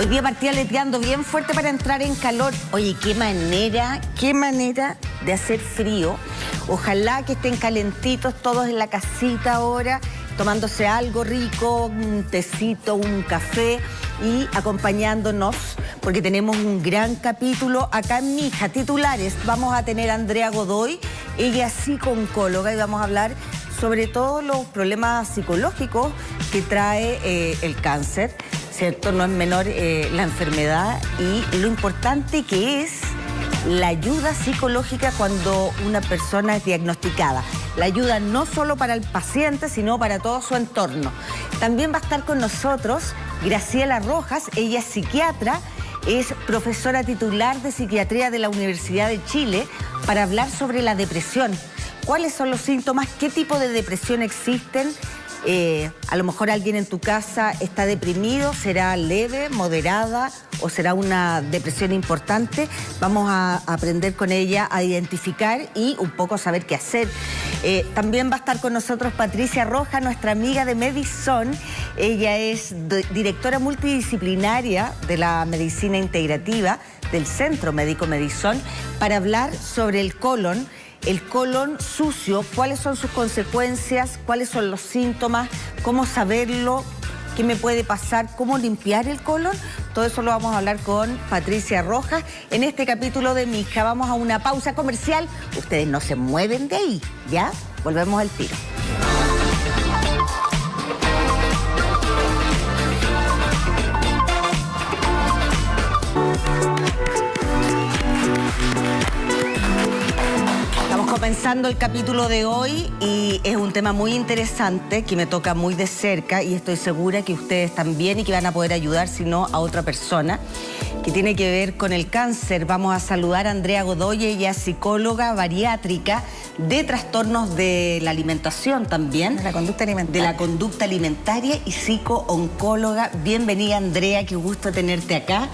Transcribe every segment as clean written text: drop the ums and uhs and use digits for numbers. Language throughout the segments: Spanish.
día partía leteando bien fuerte para entrar en calor. Oye, qué manera de hacer frío. Ojalá que estén calentitos todos en la casita ahora, tomándose algo rico, un tecito, un café y acompañándonos, porque tenemos un gran capítulo acá en Mija. Titulares, vamos a tener a Andrea Godoy, ella es psicooncóloga, y vamos a hablar sobre todos los problemas psicológicos que trae el cáncer, ¿cierto? No es menor la enfermedad y lo importante que es la ayuda psicológica cuando una persona es diagnosticada. La ayuda no solo para el paciente, sino para todo su entorno. También va a estar con nosotros Graciela Rojas, ella es psiquiatra, es profesora titular de psiquiatría de la Universidad de Chile, para hablar sobre la depresión. ¿Cuáles son los síntomas? ¿Qué tipo de depresión existen? A lo mejor alguien en tu casa está deprimido, ¿será leve, moderada o será una depresión importante? Vamos a aprender con ella a identificar y un poco a saber qué hacer. También va a estar con nosotros Patricia Rojas, nuestra amiga de Medison. Ella es directora multidisciplinaria de la medicina integrativa del Centro Médico Medison, para hablar sobre el colon sucio, cuáles son sus consecuencias, cuáles son los síntomas, cómo saberlo, qué me puede pasar, cómo limpiar el colon. Todo eso lo vamos a hablar con Patricia Rojas en este capítulo de Mija. Vamos a una pausa comercial. Ustedes no se mueven de ahí, ¿ya? Volvemos al tiro. Comenzando el capítulo de hoy, y es un tema muy interesante que me toca muy de cerca y estoy segura que ustedes también, y que van a poder ayudar si no a otra persona, que tiene que ver con el cáncer. Vamos a saludar a Andrea Godoy, ella es psicóloga bariátrica de trastornos de la alimentación también. De la conducta alimentaria. De la conducta alimentaria y psicooncóloga. Bienvenida, Andrea, qué gusto tenerte acá.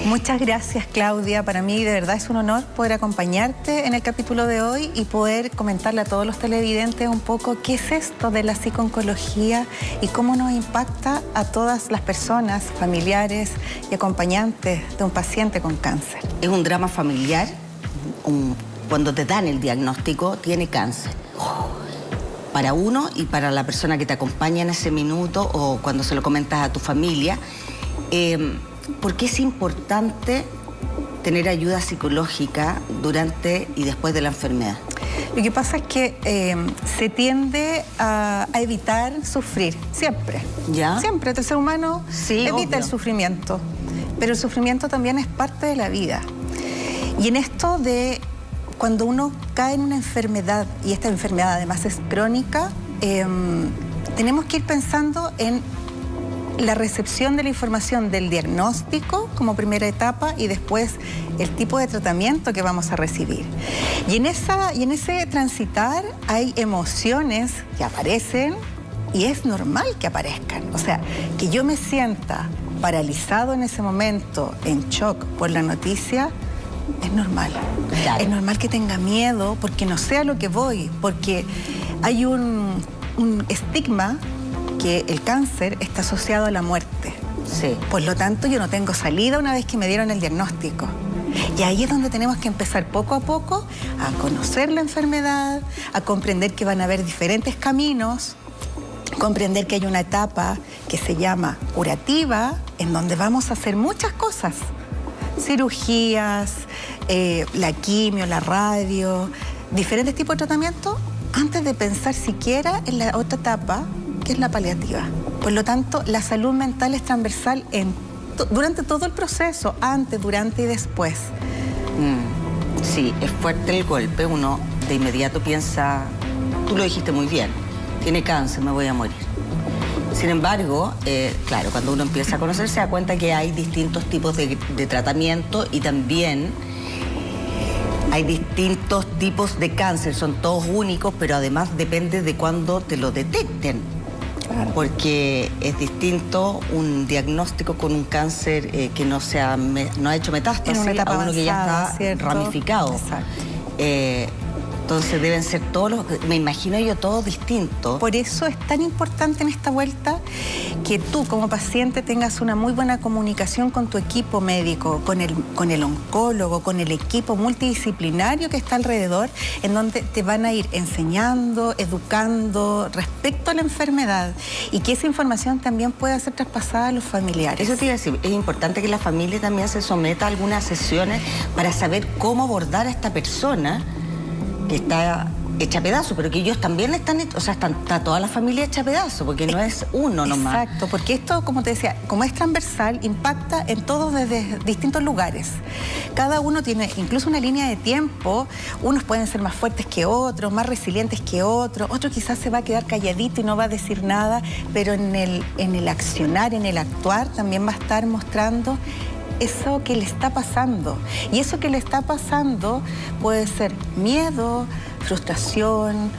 Muchas gracias, Claudia. Para mí de verdad es un honor poder acompañarte en el capítulo de hoy y poder comentarle a todos los televidentes un poco qué es esto de la psicooncología y cómo nos impacta a todas las personas, familiares y acompañantes de un paciente con cáncer. Es un drama familiar. Cuando te dan el diagnóstico, tiene cáncer. Para uno y para la persona que te acompaña en ese minuto o cuando se lo comentas a tu familia. ¿Por qué es importante tener ayuda psicológica durante y después de la enfermedad? Lo que pasa es que se tiende a evitar sufrir, siempre. ¿Ya? Siempre, el ser humano evita obvio. el sufrimiento, pero el sufrimiento también es parte de la vida. Y en esto de cuando uno cae en una enfermedad, y esta enfermedad además es crónica, tenemos que ir pensando en la recepción de la información del diagnóstico como primera etapa y después el tipo de tratamiento que vamos a recibir. Y en ese transitar hay emociones que aparecen y es normal que aparezcan. O sea, que yo me sienta paralizado en ese momento, en shock por la noticia, es normal. Claro. Es normal que tenga miedo porque no sé a lo que voy, porque hay un estigma que el cáncer está asociado a la muerte. Sí. Por lo tanto, yo no tengo salida una vez que me dieron el diagnóstico. Y ahí es donde tenemos que empezar poco a poco a conocer la enfermedad, a comprender que van a haber diferentes caminos, comprender que hay una etapa que se llama curativa, en donde vamos a hacer muchas cosas. Cirugías, la quimio, la radio, diferentes tipos de tratamientos, antes de pensar siquiera en la otra etapa, que es la paliativa. Por lo tanto, la salud mental es transversal durante todo el proceso, antes, durante y después. Sí, es fuerte el golpe. Uno de inmediato piensa, tú lo dijiste muy bien, tiene cáncer, me voy a morir. Sin embargo, claro, cuando uno empieza a conocer se da cuenta que hay distintos tipos de tratamiento y también hay distintos tipos de cáncer, son todos únicos, pero además depende de cuándo te lo detecten. Claro. Porque es distinto un diagnóstico con un cáncer que no ha hecho metástasis a uno que ya está, ¿cierto?, ramificado. Entonces deben ser me imagino yo, todos distintos. Por eso es tan importante en esta vuelta que tú como paciente tengas una muy buena comunicación con tu equipo médico, con el oncólogo, con el equipo multidisciplinario que está alrededor, en donde te van a ir enseñando, educando respecto a la enfermedad y que esa información también pueda ser traspasada a los familiares. Eso te iba a decir, es importante que la familia también se someta a algunas sesiones para saber cómo abordar a esta persona que está hecha a pedazos, pero que ellos también están, está toda la familia hecha a pedazos, porque no es uno nomás. Exacto, porque esto, como te decía, como es transversal, impacta en todos desde distintos lugares. Cada uno tiene incluso una línea de tiempo, unos pueden ser más fuertes que otros, más resilientes que otros, otro quizás se va a quedar calladito y no va a decir nada, pero en el accionar, en el actuar, también va a estar mostrando eso que le está pasando. Y eso que le está pasando puede ser miedo, frustración,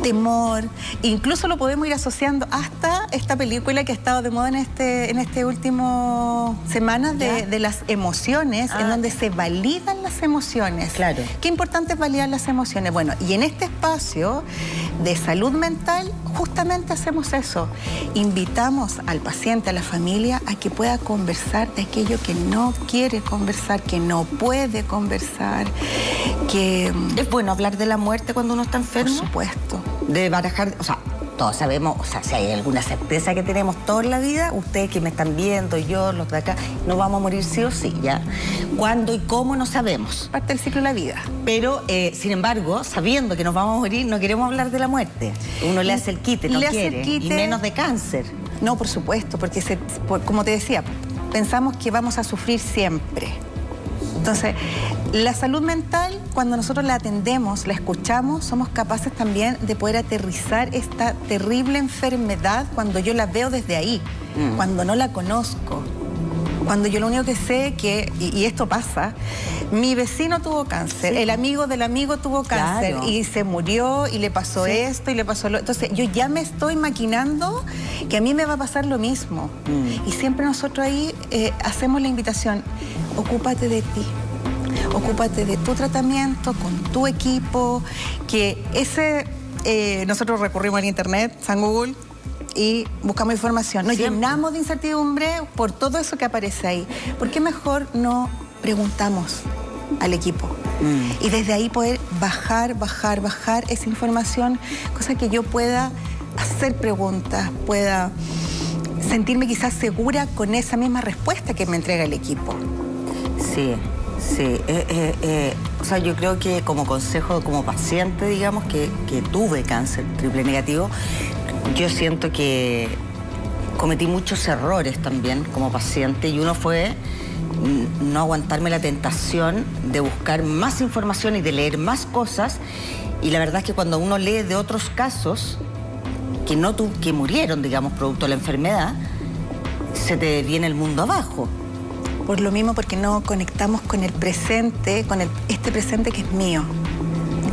temor. Incluso lo podemos ir asociando hasta esta película que ha estado de moda en este último semanas de las emociones, en donde se validan las emociones. Claro. Qué importante es validar las emociones. Bueno, y en este espacio de salud mental justamente hacemos eso. Invitamos al paciente, a la familia, a que pueda conversar de aquello que no quiere conversar, que no puede conversar, que... ¿Es bueno hablar de la muerte cuando uno está enfermo? Por supuesto. De barajar, todos sabemos, si hay alguna certeza que tenemos toda la vida, ustedes que me están viendo, yo, los de acá, nos vamos a morir sí o sí, ¿ya? ¿Cuándo y cómo? No sabemos. Parte del ciclo de la vida. Pero, sin embargo, sabiendo que nos vamos a morir, no queremos hablar de la muerte. Uno le hace el quite, no quiere, y menos de cáncer. No, por supuesto, porque como te decía, pensamos que vamos a sufrir siempre. Entonces, la salud mental, cuando nosotros la atendemos, la escuchamos, somos capaces también de poder aterrizar esta terrible enfermedad cuando yo la veo desde ahí, cuando no la conozco. Cuando yo lo único que sé que, y esto pasa, mi vecino tuvo cáncer, el amigo del amigo tuvo cáncer, claro, y se murió y le pasó esto y le pasó lo... Entonces yo ya me estoy maquinando que a mí me va a pasar lo mismo. Y siempre nosotros ahí hacemos la invitación, ocúpate de ti. Ocúpate de tu tratamiento, con tu equipo, que nosotros recurrimos al internet, San Google, y buscamos información. Nos llenamos de incertidumbre por todo eso que aparece ahí. ¿Por qué mejor no preguntamos al equipo? Y desde ahí poder bajar esa información, cosa que yo pueda hacer preguntas, pueda sentirme quizás segura con esa misma respuesta que me entrega el equipo. Sí. Sí, yo creo que como consejo, como paciente, digamos, que tuve cáncer triple negativo, yo siento que cometí muchos errores también como paciente, y uno fue no aguantarme la tentación de buscar más información y de leer más cosas, y la verdad es que cuando uno lee de otros casos que murieron, digamos, producto de la enfermedad, se te viene el mundo abajo. Por lo mismo, porque no conectamos con el presente, este presente que es mío.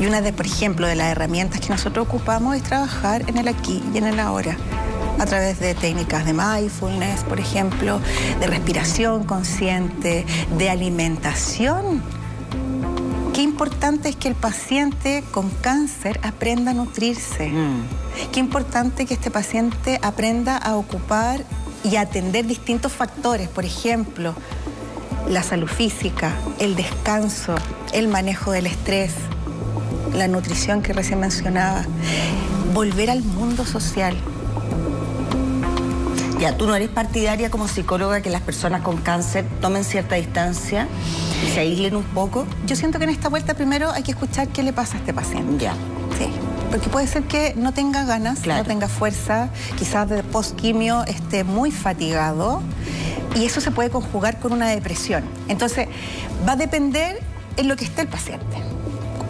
Y una por ejemplo, de las herramientas que nosotros ocupamos es trabajar en el aquí y en el ahora, a través de técnicas de mindfulness, por ejemplo, de respiración consciente, de alimentación. Qué importante es que el paciente con cáncer aprenda a nutrirse. Qué importante que este paciente aprenda a ocupar y atender distintos factores, por ejemplo, la salud física, el descanso, el manejo del estrés, la nutrición que recién mencionaba, volver al mundo social. Ya, ¿tú no eres partidaria como psicóloga que las personas con cáncer tomen cierta distancia y se aíslen un poco? Yo siento que en esta vuelta primero hay que escuchar qué le pasa a este paciente. Ya. Sí. Porque puede ser que no tenga ganas, claro, no tenga fuerza, quizás de post-quimio esté muy fatigado, y eso se puede conjugar con una depresión. Entonces, va a depender en lo que esté el paciente.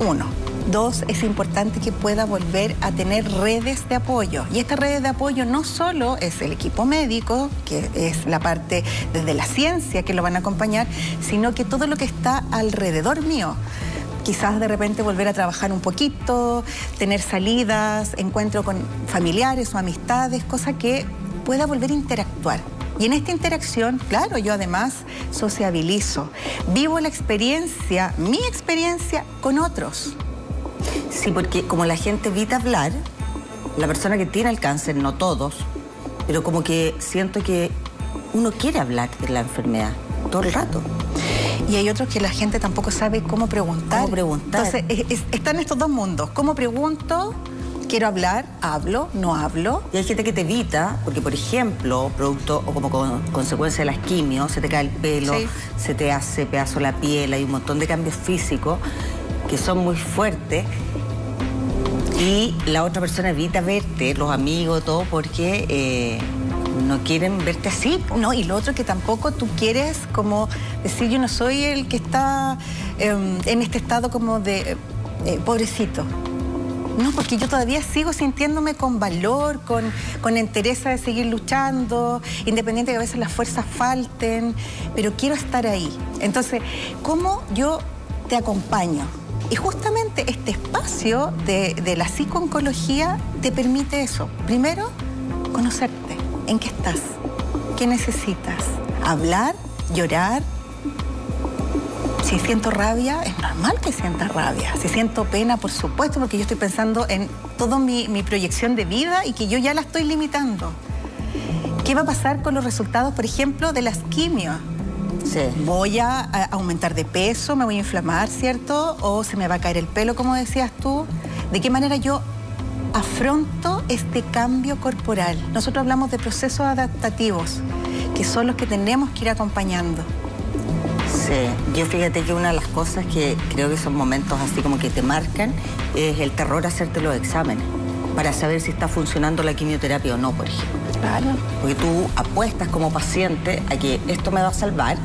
1. 2, es importante que pueda volver a tener redes de apoyo. Y estas redes de apoyo no solo es el equipo médico, que es la parte desde la ciencia que lo van a acompañar, sino que todo lo que está alrededor mío. Quizás de repente volver a trabajar un poquito, tener salidas, encuentro con familiares o amistades, cosa que pueda volver a interactuar. Y en esta interacción, claro, yo además sociabilizo, vivo la experiencia, mi experiencia con otros. Sí, porque como la gente evita hablar, la persona que tiene el cáncer, no todos, pero como que siento que uno quiere hablar de la enfermedad todo el rato. Y hay otros que la gente tampoco sabe cómo preguntar. ¿Cómo preguntar? Entonces, están estos dos mundos. ¿Cómo pregunto? Quiero hablar, hablo, no hablo. Y hay gente que te evita, porque por ejemplo, producto o como consecuencia de las quimios, se te cae el pelo, Sí. se te hace pedazo la piel, hay un montón de cambios físicos que son muy fuertes. Y la otra persona evita verte, los amigos, todo, porque no quieren verte así. No, y lo otro que tampoco tú quieres como decir, yo no soy el que está en este estado como de pobrecito. No, porque yo todavía sigo sintiéndome con valor, con entereza de seguir luchando, independiente de que a veces las fuerzas falten, pero quiero estar ahí. Entonces, ¿cómo yo te acompaño? Y justamente este espacio de la psicooncología te permite eso. Primero, conocerte. ¿En qué estás? ¿Qué necesitas? Hablar, llorar. Si siento rabia, es normal que sienta rabia. Si siento pena, por supuesto, porque yo estoy pensando en toda mi proyección de vida y que yo ya la estoy limitando. ¿Qué va a pasar con los resultados, por ejemplo, de las quimios? Sí. Voy a aumentar de peso, me voy a inflamar, ¿cierto? O se me va a caer el pelo, como decías tú. ¿De qué manera yo afronto este cambio corporal? Nosotros hablamos de procesos adaptativos, que son los que tenemos que ir acompañando. Sí, yo fíjate que una de las cosas que creo que son momentos así como que te marcan es el terror a hacerte los exámenes para saber si está funcionando la quimioterapia o no, por ejemplo. Claro. Porque tú apuestas como paciente a que esto me va a salvar,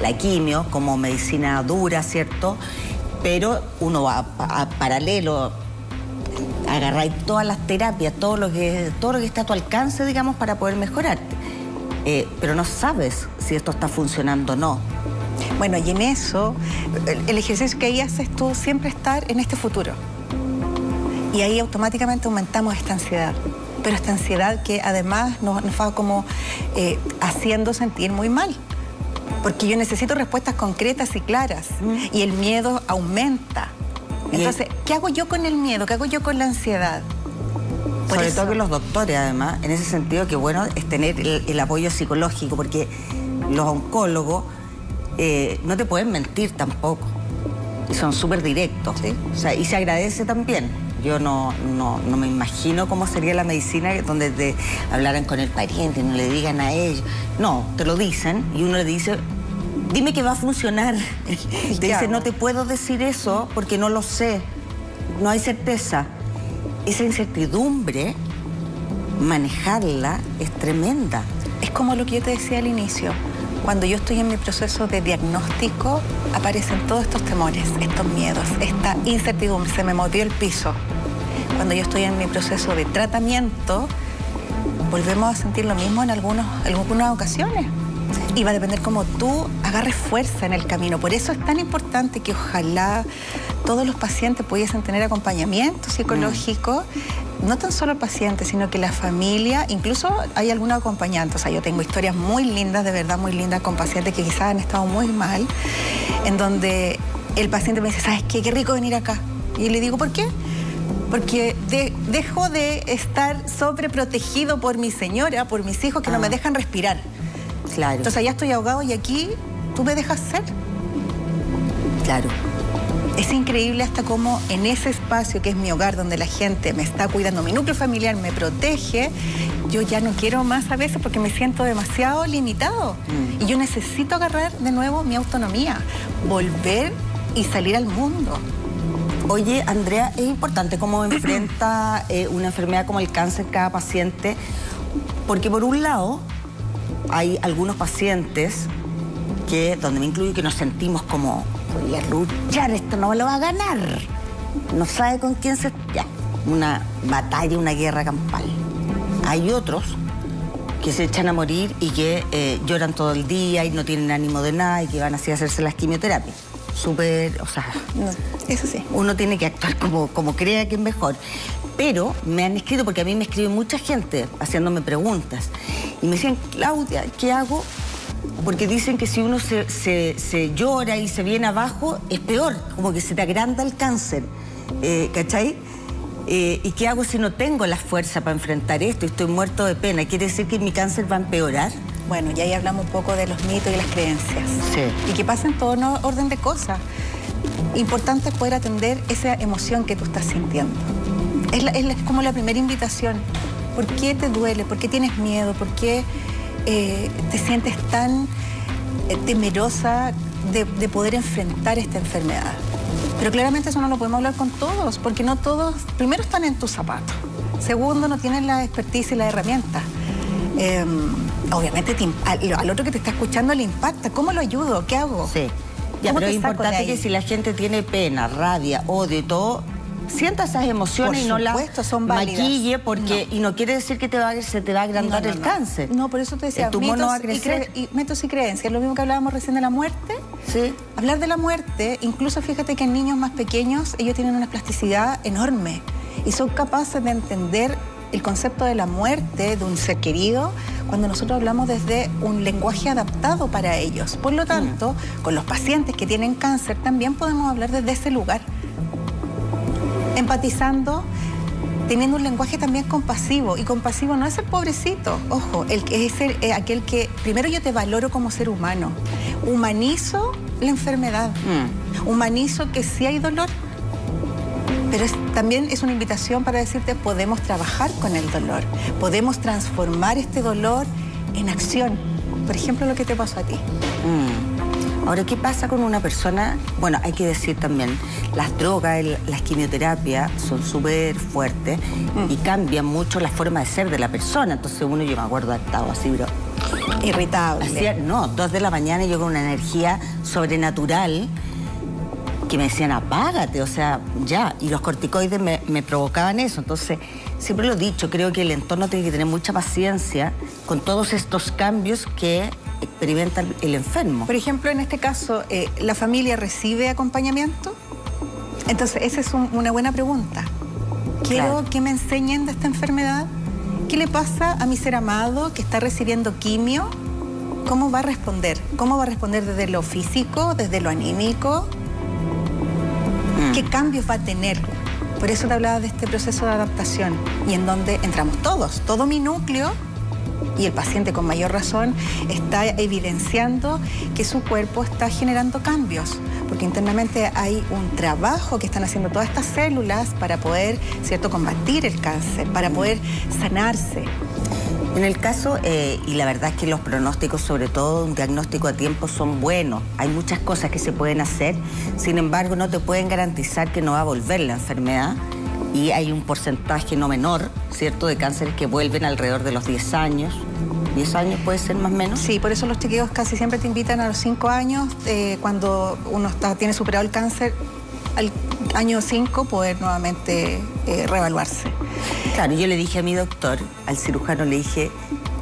la quimio como medicina dura, ¿cierto? Pero uno va a paralelo, agarrar todas las terapias, todo lo que está a tu alcance, digamos, para poder mejorarte. Pero no sabes si esto está funcionando o no. Bueno, y en eso, el ejercicio que ahí haces tú, siempre estar en este futuro. Y ahí automáticamente aumentamos esta ansiedad. Pero esta ansiedad que además nos va como haciendo sentir muy mal. Porque yo necesito respuestas concretas y claras. Y el miedo aumenta. Entonces, ¿qué hago yo con el miedo? ¿Qué hago yo con la ansiedad? Sobre todo que los doctores, además, en ese sentido, que bueno es tener el apoyo psicológico, porque los oncólogos no te pueden mentir tampoco. Y son súper directos. Sí. O sea, y se agradece también. Yo no me imagino cómo sería la medicina donde te hablaran con el pariente y no le digan a ellos. No, te lo dicen y uno le dice, dime que va a funcionar. Y te dice, no te puedo decir eso porque no lo sé. No hay certeza. Esa incertidumbre, manejarla es tremenda. Es como lo que yo te decía al inicio. Cuando yo estoy en mi proceso de diagnóstico, aparecen todos estos temores, estos miedos, esta incertidumbre, se me movió el piso. Cuando yo estoy en mi proceso de tratamiento, volvemos a sentir lo mismo en algunas ocasiones. Y va a depender cómo tú agarres fuerza en el camino. Por eso es tan importante que ojalá todos los pacientes pudiesen tener acompañamiento psicológico. No tan solo el paciente, sino que la familia, incluso hay algunos acompañantes. O sea, yo tengo historias muy lindas, de verdad muy lindas, con pacientes que quizás han estado muy mal, en donde el paciente me dice, ¿sabes qué? Qué rico venir acá. Y le digo, ¿por qué? Porque dejo de estar sobreprotegido por mi señora, por mis hijos que no me dejan respirar. Claro. Entonces allá estoy ahogado y aquí tú me dejas ser. Claro. Es increíble hasta cómo en ese espacio que es mi hogar, donde la gente me está cuidando, mi núcleo familiar me protege, yo ya no quiero más a veces porque me siento demasiado limitado. Y yo necesito agarrar de nuevo mi autonomía, volver y salir al mundo. Oye, Andrea, es importante cómo enfrenta una enfermedad como el cáncer cada paciente, porque por un lado hay algunos pacientes donde me incluyo, que nos sentimos como, voy a luchar, esto no me lo va a ganar. No sabe con quién se... Ya, una batalla, una guerra campal. Hay otros que se echan a morir y que lloran todo el día y no tienen ánimo de nada y que van así a hacerse las quimioterapias. Súper, o sea... No, eso sí. Uno tiene que actuar como crea que es mejor. Pero me han escrito, porque a mí me escribe mucha gente haciéndome preguntas. Y me decían, Claudia, ¿qué hago? Porque dicen que si uno se llora y se viene abajo, es peor, como que se te agranda el cáncer. ¿cachai? ¿Y qué hago si no tengo la fuerza para enfrentar esto y estoy muerto de pena? ¿Quiere decir que mi cáncer va a empeorar? Bueno, y ahí hablamos un poco de los mitos y las creencias. Sí. Y que pasa en todo orden de cosas. Importante poder atender esa emoción que tú estás sintiendo. Es como la primera invitación. ¿Por qué te duele? ¿Por qué tienes miedo? ¿Por qué te sientes tan temerosa de poder enfrentar esta enfermedad? Pero claramente eso no lo podemos hablar con todos, porque no todos, primero, están en tus zapatos. Segundo, no tienen la expertise y la herramienta. Obviamente al otro que te está escuchando le impacta. ¿Cómo lo ayudo? ¿Qué hago? Sí. Ya, pero es importante que si la gente tiene pena, rabia, odio y todo, sienta esas emociones y no las maquille, porque y no quiere decir que se te va a agrandar el cáncer. No, por eso te decía, mitos y creencias. Lo mismo que hablábamos recién de la muerte. Sí. Hablar de la muerte, incluso fíjate que en niños más pequeños ellos tienen una plasticidad enorme y son capaces de entender el concepto de la muerte de un ser querido cuando nosotros hablamos desde un lenguaje adaptado para ellos. Por lo tanto, con los pacientes que tienen cáncer también podemos hablar desde ese lugar, empatizando, teniendo un lenguaje también compasivo. Y compasivo no es el pobrecito, ojo, es aquel que primero yo te valoro como ser humano, humanizo la enfermedad, humanizo que sí hay dolor, pero también es una invitación para decirte, podemos trabajar con el dolor, podemos transformar este dolor en acción. Por ejemplo, lo que te pasó a ti. Ahora, ¿qué pasa con una persona? Bueno, hay que decir también, las drogas, las quimioterapias son súper fuertes y cambian mucho la forma de ser de la persona. Entonces yo me acuerdo de estado así, pero irritable. 2 de la mañana y yo con una energía sobrenatural que me decían, apágate, o sea, ya. Y los corticoides me provocaban eso. Entonces, siempre lo he dicho, creo que el entorno tiene que tener mucha paciencia con todos estos cambios que experimenta el enfermo. Por ejemplo, en este caso, ¿la familia recibe acompañamiento? Entonces, esa es una buena pregunta. Quiero que me enseñen de esta enfermedad. ¿Qué le pasa a mi ser amado que está recibiendo quimio? ¿Cómo va a responder? ¿Cómo va a responder desde lo físico, desde lo anímico? ¿Qué cambios va a tener? Por eso te hablaba de este proceso de adaptación y en donde entramos todos, todo mi núcleo, y el paciente con mayor razón está evidenciando que su cuerpo está generando cambios, porque internamente hay un trabajo que están haciendo todas estas células para poder, ¿cierto?, combatir el cáncer, para poder sanarse. En el caso, y la verdad es que los pronósticos, sobre todo un diagnóstico a tiempo, son buenos. Hay muchas cosas que se pueden hacer, sin embargo no te pueden garantizar que no va a volver la enfermedad. Y hay un porcentaje no menor, ¿cierto?, de cánceres que vuelven alrededor de los 10 años. 10 años puede ser más o menos. Sí, por eso los chequeos casi siempre te invitan a los 5 años, cuando uno tiene superado el cáncer, al año 5 poder nuevamente reevaluarse. Claro, yo le dije a mi doctor, al cirujano, le dije,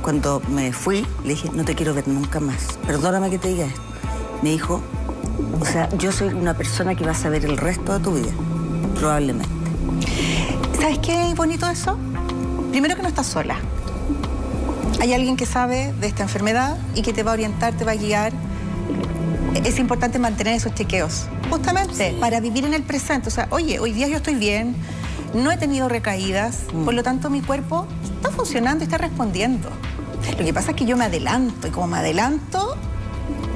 cuando me fui, le dije, no te quiero ver nunca más. Perdóname que te diga esto. Me dijo, o sea, yo soy una persona que vas a ver el resto de tu vida, probablemente. ¿Sabes qué es bonito eso? Primero que no estás sola. Hay alguien que sabe de esta enfermedad y que te va a orientar, te va a guiar. Es importante mantener esos chequeos, justamente para vivir en el presente. O sea, oye, hoy día yo estoy bien, no he tenido recaídas, por lo tanto mi cuerpo está funcionando y está respondiendo. Lo que pasa es que yo me adelanto, y como me adelanto,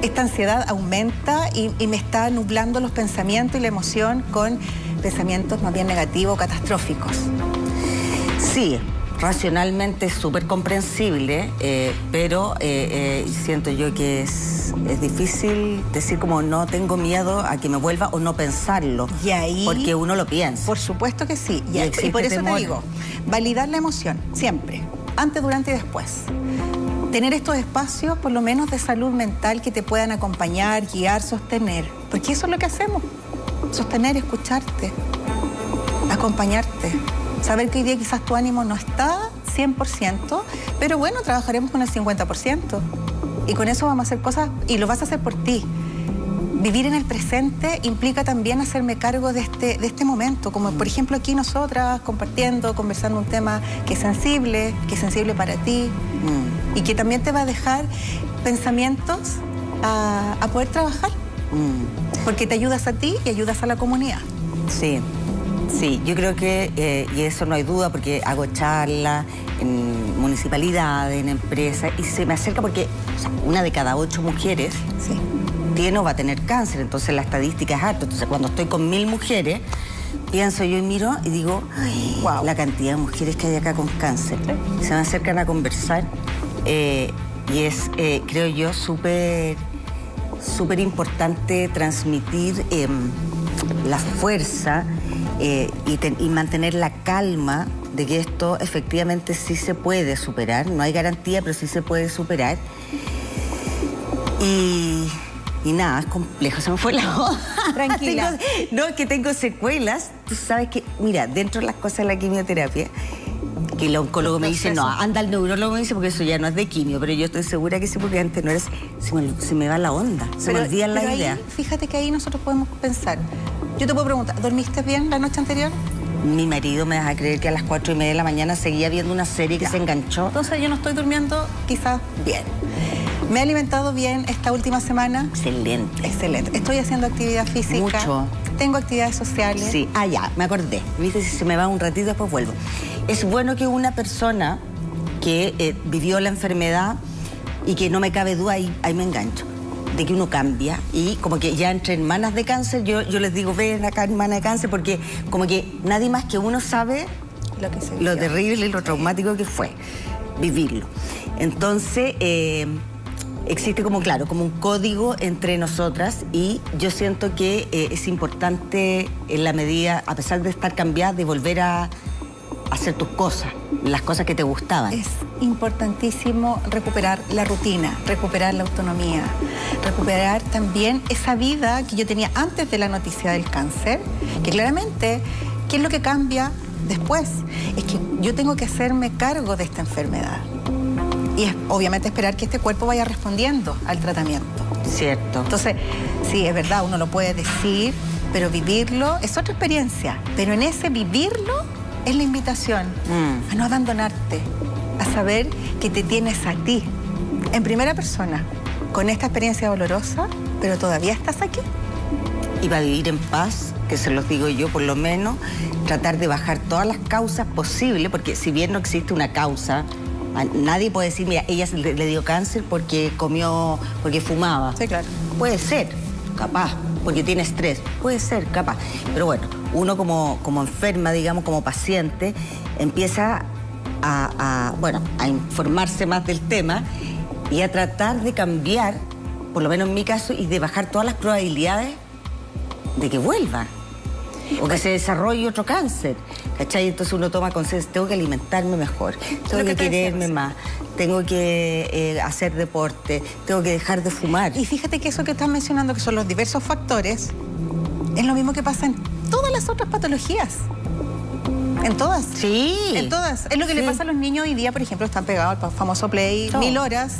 esta ansiedad aumenta y me está nublando los pensamientos y la emoción con pensamientos más bien negativos, catastróficos. Sí, racionalmente es súper comprensible, pero siento yo que es difícil decir como no tengo miedo a que me vuelva o no pensarlo. Y ahí, porque uno lo piensa. Por supuesto que sí. Y por eso te digo, validar la emoción, siempre, antes, durante y después. Tener estos espacios, por lo menos de salud mental, que te puedan acompañar, guiar, sostener. Porque eso es lo que hacemos. Sostener, escucharte, acompañarte. Saber que hoy día quizás tu ánimo no está 100%, pero bueno, trabajaremos con el 50%. Y con eso vamos a hacer cosas, y lo vas a hacer por ti. Vivir en el presente implica también hacerme cargo de este momento, como por ejemplo aquí nosotras compartiendo, conversando un tema que es sensible para ti, y que también te va a dejar pensamientos a poder trabajar, porque te ayudas a ti y ayudas a la comunidad. Sí. Sí, yo creo que, y eso no hay duda, porque hago charlas en municipalidades, en empresas, y se me acerca porque, o sea, 1 de cada 8 mujeres tiene o va a tener cáncer, entonces la estadística es alta. Entonces cuando estoy con 1000 mujeres, pienso yo y miro y digo, wow, la cantidad de mujeres que hay acá con cáncer. Sí. Se me acercan a conversar y es, creo yo, súper importante transmitir la fuerza y mantener la calma de que esto efectivamente sí se puede superar. No hay garantía, pero sí se puede superar. Y nada, es complejo, se me fue la hoja. Tranquila. No, es que tengo secuelas. Tú sabes que, mira, dentro de las cosas de la quimioterapia, que el oncólogo me dice, no, anda al neurólogo, me dice, porque eso ya no es de quimio, pero yo estoy segura que sí, porque antes no era, se me va la onda, se me olvidan las ideas. Fíjate que ahí nosotros podemos pensar. Yo te puedo preguntar, ¿dormiste bien la noche anterior? Mi marido, me deja creer que a las 4:30 de la mañana seguía viendo una serie que se enganchó. Entonces yo no estoy durmiendo quizás bien. Me he alimentado bien esta última semana. Excelente. Excelente. Estoy haciendo actividad física. Mucho. Tengo actividades sociales. Sí, ya, me acordé. Viste, si se me va un ratito, después vuelvo. Es bueno que una persona que vivió la enfermedad y que no me cabe duda, ahí me engancho, de que uno cambia y como que ya entre hermanas de cáncer, yo les digo, ven acá, hermana de cáncer, porque como que nadie más que uno sabe lo terrible y lo traumático que fue vivirlo. Entonces, existe como, claro, como un código entre nosotras y yo siento que es importante en la medida, a pesar de estar cambiada, de volver a hacer tus cosas, las cosas que te gustaban. Es importantísimo recuperar la rutina, recuperar la autonomía, recuperar también esa vida que yo tenía antes de la noticia del cáncer, que claramente, ¿qué es lo que cambia después? Es que yo tengo que hacerme cargo de esta enfermedad. Y es obviamente esperar que este cuerpo vaya respondiendo al tratamiento. Cierto. Entonces, sí, es verdad, uno lo puede decir, pero vivirlo es otra experiencia. Pero en ese vivirlo es la invitación a no abandonarte, a saber que te tienes a ti, en primera persona, con esta experiencia dolorosa, pero todavía estás aquí. Y para vivir en paz, que se los digo yo por lo menos, tratar de bajar todas las causas posibles, porque si bien no existe una causa, nadie puede decir, mira, ella le dio cáncer porque porque fumaba. Sí, claro. Puede ser, capaz, porque tiene estrés. Puede ser, capaz. Pero bueno, uno como enferma, digamos, como paciente, empieza a informarse más del tema y a tratar de cambiar, por lo menos en mi caso, y de bajar todas las probabilidades de que vuelva. O que se desarrolle otro cáncer, ¿cachai? Entonces uno toma conciencia, tengo que alimentarme mejor, tengo que quererme más, tengo que hacer deporte, tengo que dejar de fumar. Y fíjate que eso que estás mencionando, que son los diversos factores, es lo mismo que pasa en todas las otras patologías. En todas. Sí. En todas. Es lo que le pasa a los niños hoy día, por ejemplo, están pegados al famoso Play 1000 horas.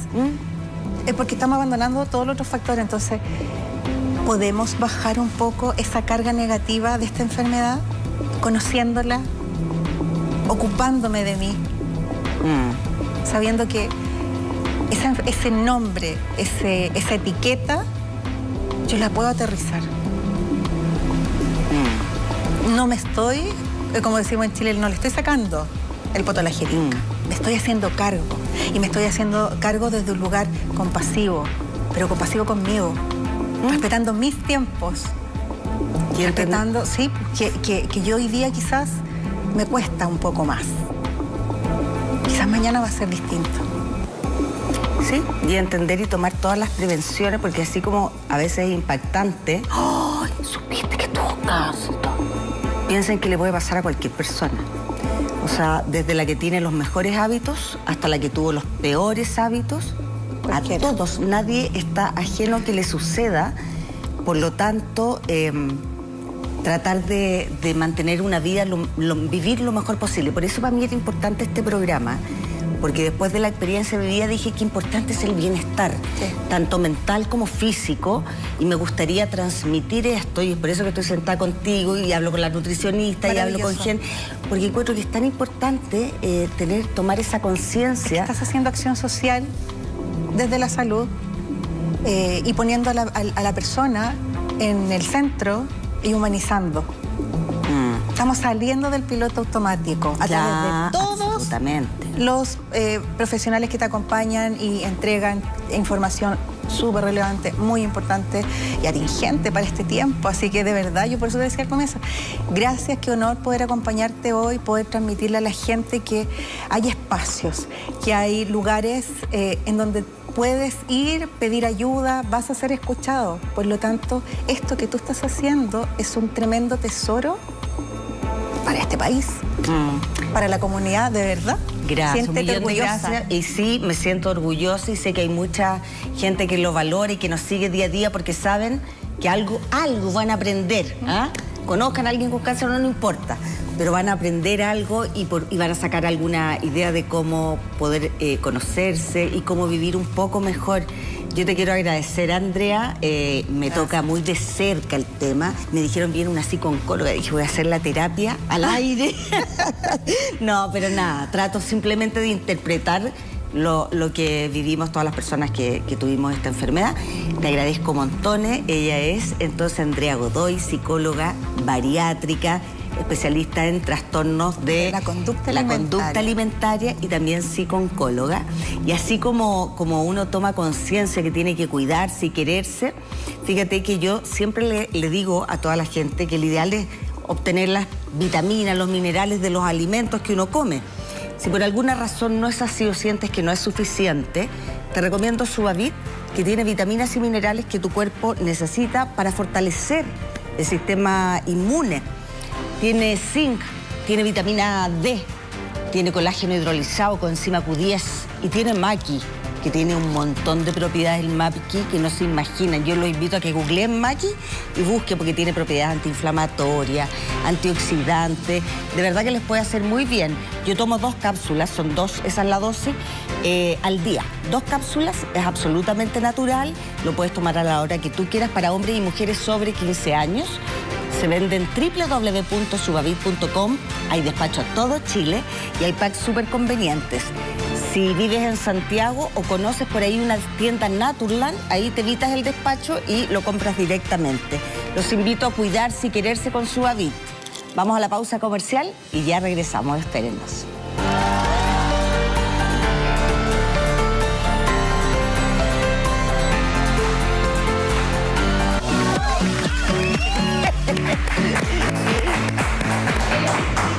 Es porque estamos abandonando todos los otros factores. Entonces, ¿podemos bajar un poco esa carga negativa de esta enfermedad? Conociéndola, ocupándome de mí, sabiendo que ese nombre, esa etiqueta, yo la puedo aterrizar. No me estoy, como decimos en Chile, no le estoy sacando el poto a la jeringa. Me estoy haciendo cargo. Y me estoy haciendo cargo desde un lugar compasivo, pero compasivo conmigo. Respetando mis tiempos, respetando, sí, que yo hoy día quizás me cuesta un poco más. Quizás mañana va a ser distinto. Sí, y entender y tomar todas las prevenciones, porque así como a veces es impactante, ¡oh! Supiste que tuvo cáncer. Piensen que le puede pasar a cualquier persona. O sea, desde la que tiene los mejores hábitos hasta la que tuvo los peores hábitos. A todos, nadie está ajeno a que le suceda, por lo tanto, tratar de mantener una vida, vivir lo mejor posible. Por eso para mí era importante este programa, porque después de la experiencia vivida dije que importante es el bienestar, tanto mental como físico, y me gustaría transmitir esto, y es por eso que estoy sentada contigo y hablo con la nutricionista y hablo con gente, porque encuentro que es tan importante tomar esa conciencia. Estás haciendo acción social desde la salud y poniendo a la persona en el centro y humanizando. estamos saliendo del piloto automático a través de todos los profesionales que te acompañan y entregan información súper relevante, muy importante y atingente para este tiempo. Así que de verdad, yo por eso te decía al comienzo, gracias, qué honor poder acompañarte hoy, poder transmitirle a la gente que hay espacios, que hay lugares en donde puedes ir, pedir ayuda, vas a ser escuchado. Por lo tanto, esto que tú estás haciendo es un tremendo tesoro para este país, para la comunidad, de verdad. Gracias, Siéntete orgullosa. Gracias. Y sí, me siento orgullosa y sé que hay mucha gente que lo valora y que nos sigue día a día porque saben que algo van a aprender. Conozcan a alguien con cáncer, no importa, pero van a aprender algo y van a sacar alguna idea de cómo poder conocerse y cómo vivir un poco mejor. Yo te quiero agradecer, Andrea. Me toca muy de cerca el tema. Me dijeron, viene una psicooncóloga. Dije, voy a hacer la terapia al aire. No, pero nada, trato simplemente de interpretar lo que vivimos todas las personas que tuvimos esta enfermedad. Te agradezco montones. Ella es entonces Andrea Godoy, psicóloga bariátrica, especialista en trastornos de la conducta alimentaria y también psicooncóloga. Y así como uno toma conciencia que tiene que cuidarse y quererse, fíjate que yo siempre le digo a toda la gente que el ideal es obtener las vitaminas, los minerales de los alimentos que uno come. Si por alguna razón no es así o sientes que no es suficiente, te recomiendo Subavit, que tiene vitaminas y minerales que tu cuerpo necesita para fortalecer el sistema inmune. Tiene zinc, tiene vitamina D, tiene colágeno hidrolizado, coenzima Q10 y tiene maqui, que tiene un montón de propiedades el maqui que no se imaginan. Yo los invito a que googleen maqui y busquen porque tiene propiedades antiinflamatorias, antioxidantes. De verdad que les puede hacer muy bien. Yo tomo 2 cápsulas, son 2, esa es la dosis, al día. 2 cápsulas, es absolutamente natural, lo puedes tomar a la hora que tú quieras para hombres y mujeres sobre 15 años. Se venden www.subavit.com, hay despacho a todo Chile y hay packs súper convenientes. Si vives en Santiago o conoces por ahí una tienda Naturland, ahí te evitas el despacho y lo compras directamente. Los invito a cuidarse y quererse con Subavit. Vamos a la pausa comercial y ya regresamos, espérennos.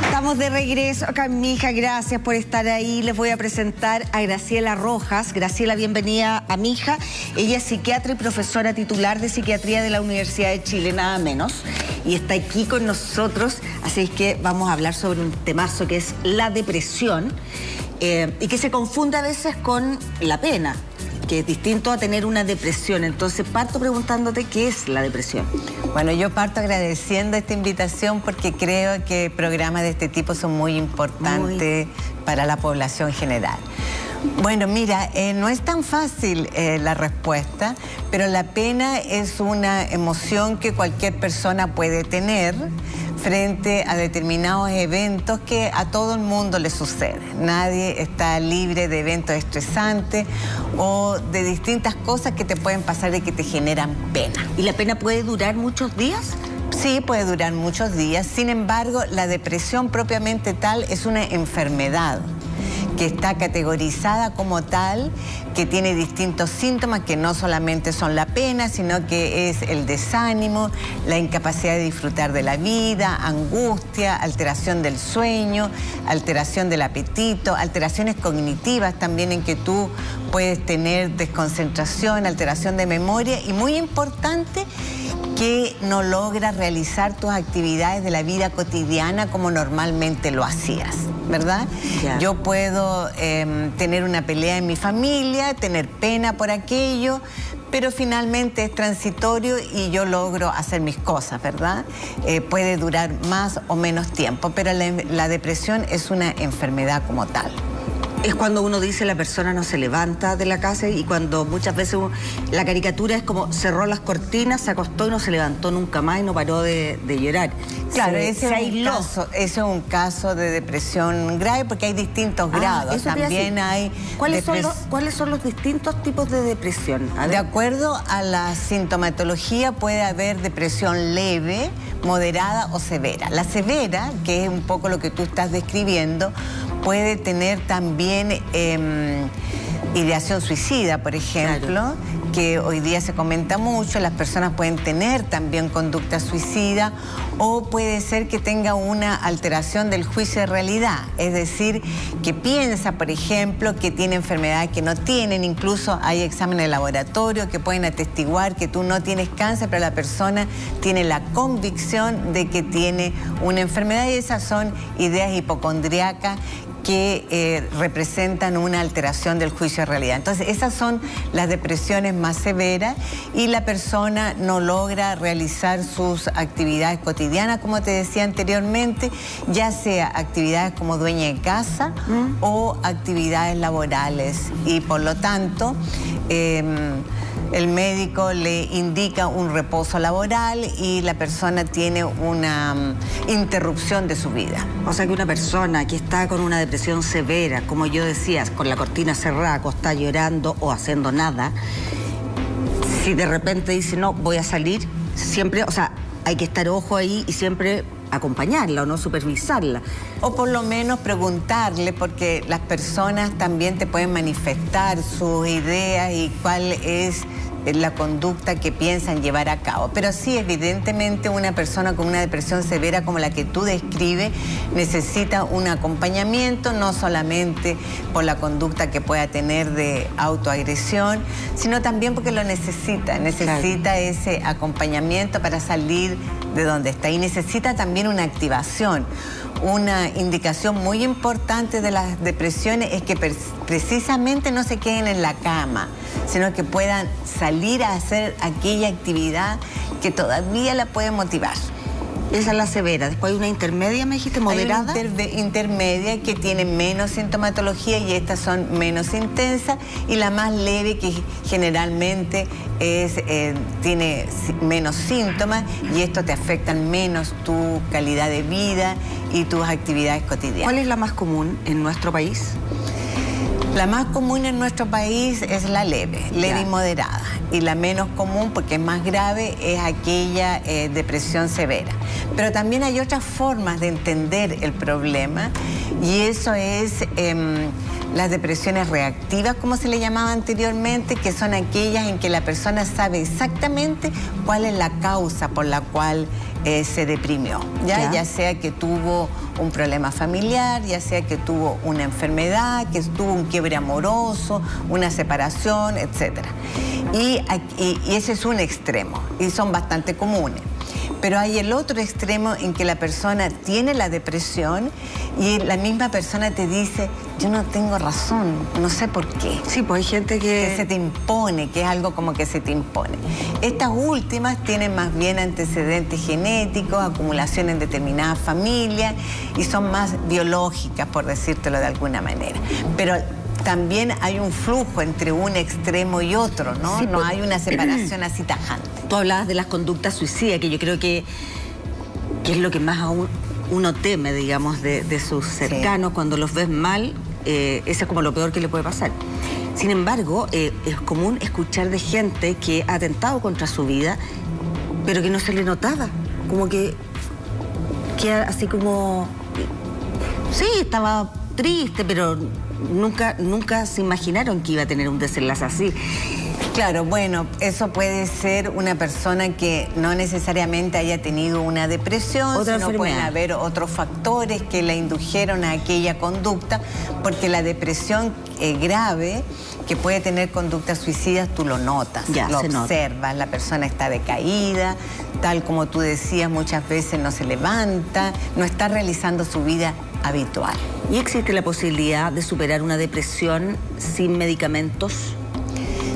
Estamos de regreso acá, mija, gracias por estar ahí. Les voy a presentar a Graciela Rojas. Graciela, bienvenida a Mija. Ella es psiquiatra y profesora titular de psiquiatría de la Universidad de Chile, nada menos. Y está aquí con nosotros, así es que vamos a hablar sobre un temazo que es la depresión y que se confunde a veces con la pena, que es distinto a tener una depresión. Entonces parto preguntándote qué es la depresión. Bueno, yo parto agradeciendo esta invitación porque creo que programas de este tipo son muy importantes para la población general. Bueno, mira, no es tan fácil la respuesta, pero la pena es una emoción que cualquier persona puede tener frente a determinados eventos que a todo el mundo le sucede. Nadie está libre de eventos estresantes o de distintas cosas que te pueden pasar y que te generan pena. ¿Y la pena puede durar muchos días? Sí, puede durar muchos días. Sin embargo, la depresión propiamente tal es una enfermedad que está categorizada como tal, que tiene distintos síntomas que no solamente son la pena, sino que es el desánimo, la incapacidad de disfrutar de la vida, angustia, alteración del sueño, alteración del apetito, alteraciones cognitivas también en que tú puedes tener desconcentración, alteración de memoria y muy importante, que no logras realizar tus actividades de la vida cotidiana como normalmente lo hacías, ¿verdad? Ya. Yo puedo tener una pelea en mi familia, tener pena por aquello, pero finalmente es transitorio y yo logro hacer mis cosas, ¿verdad? Puede durar más o menos tiempo, pero la depresión es una enfermedad como tal. Es cuando uno dice la persona no se levanta de la casa y cuando muchas veces la caricatura es como cerró las cortinas, se acostó y no se levantó nunca más y no paró de llorar. Claro, ese es un caso de depresión grave porque hay distintos grados. También hay... ¿Cuáles son los distintos tipos de depresión? De acuerdo a la sintomatología puede haber depresión leve, moderada o severa. La severa, que es un poco lo que tú estás describiendo, puede tener también ideación suicida, por ejemplo, claro, que hoy día se comenta mucho. Las personas pueden tener también conducta suicida, o puede ser que tenga una alteración del juicio de realidad, es decir, que piensa, por ejemplo, que tiene enfermedades que no tienen. Incluso hay exámenes de laboratorio que pueden atestiguar que tú no tienes cáncer, pero la persona tiene la convicción de que tiene una enfermedad, y esas son ideas hipocondriacas que representan una alteración del juicio de realidad. Entonces, esas son las depresiones más severas, y la persona no logra realizar sus actividades cotidianas, como te decía anteriormente, ya sea actividades como dueña de casa o actividades laborales, y por lo tanto el médico le indica un reposo laboral y la persona tiene una interrupción de su vida. O sea que una persona que está con una depresión severa, como yo decía, con la cortina cerrada, acostada llorando o haciendo nada, si de repente dice, no, voy a salir, siempre, o sea, hay que estar ojo ahí y siempre acompañarla o no supervisarla. O por lo menos preguntarle, porque las personas también te pueden manifestar sus ideas y cuál es la conducta que piensan llevar a cabo. Pero sí, evidentemente, una persona con una depresión severa como la que tú describes necesita un acompañamiento, no solamente por la conducta que pueda tener de autoagresión, sino también porque lo necesita claro, ese acompañamiento para salir de donde está, y necesita también una activación. Una indicación muy importante de las depresiones es que precisamente no se queden en la cama, sino que puedan salir a hacer aquella actividad que todavía la puede motivar. Esa es la severa. Después hay una intermedia, me dijiste, moderada. Hay una intermedia que tiene menos sintomatología, y estas son menos intensas, y la más leve, que generalmente tiene menos síntomas, y esto te afectan menos tu calidad de vida y tus actividades cotidianas. ¿Cuál es la más común en nuestro país? La más común en nuestro país es la leve y moderada. Y la menos común, porque es más grave, es aquella depresión severa. Pero también hay otras formas de entender el problema, y eso es las depresiones reactivas, como se le llamaba anteriormente, que son aquellas en que la persona sabe exactamente cuál es la causa por la cual se deprimió. Ya sea que tuvo un problema familiar, ya sea que tuvo una enfermedad, que tuvo un quiebre amoroso, una separación, etc. Y ese es un extremo, y son bastante comunes. Pero hay el otro extremo en que la persona tiene la depresión y la misma persona te dice, yo no tengo razón, no sé por qué. Sí, pues hay gente que se te impone, que es algo como que se te impone. Estas últimas tienen más bien antecedentes genéticos, acumulación en determinadas familias, y son más biológicas, por decírtelo de alguna manera. Pero también hay un flujo entre un extremo y otro, ¿no? Sí, no hay una separación así tajante. Tú hablabas de las conductas suicidas, que yo creo que es lo que más aún uno teme, digamos, de sus cercanos. Cuando los ves mal, eso es como lo peor que le puede pasar. Sin embargo, es común escuchar de gente que ha atentado contra su vida, pero que no se le notaba. Como que así como... Sí, estaba triste, pero nunca se imaginaron que iba a tener un desenlace así. Claro, bueno, eso puede ser una persona que no necesariamente haya tenido una depresión, sino pueden haber otros factores que la indujeron a aquella conducta, porque la depresión grave, que puede tener conductas suicidas, tú lo notas, lo observas, la persona está decaída, tal como tú decías, muchas veces no se levanta, no está realizando su vida habitual. ¿Y existe la posibilidad de superar una depresión sin medicamentos?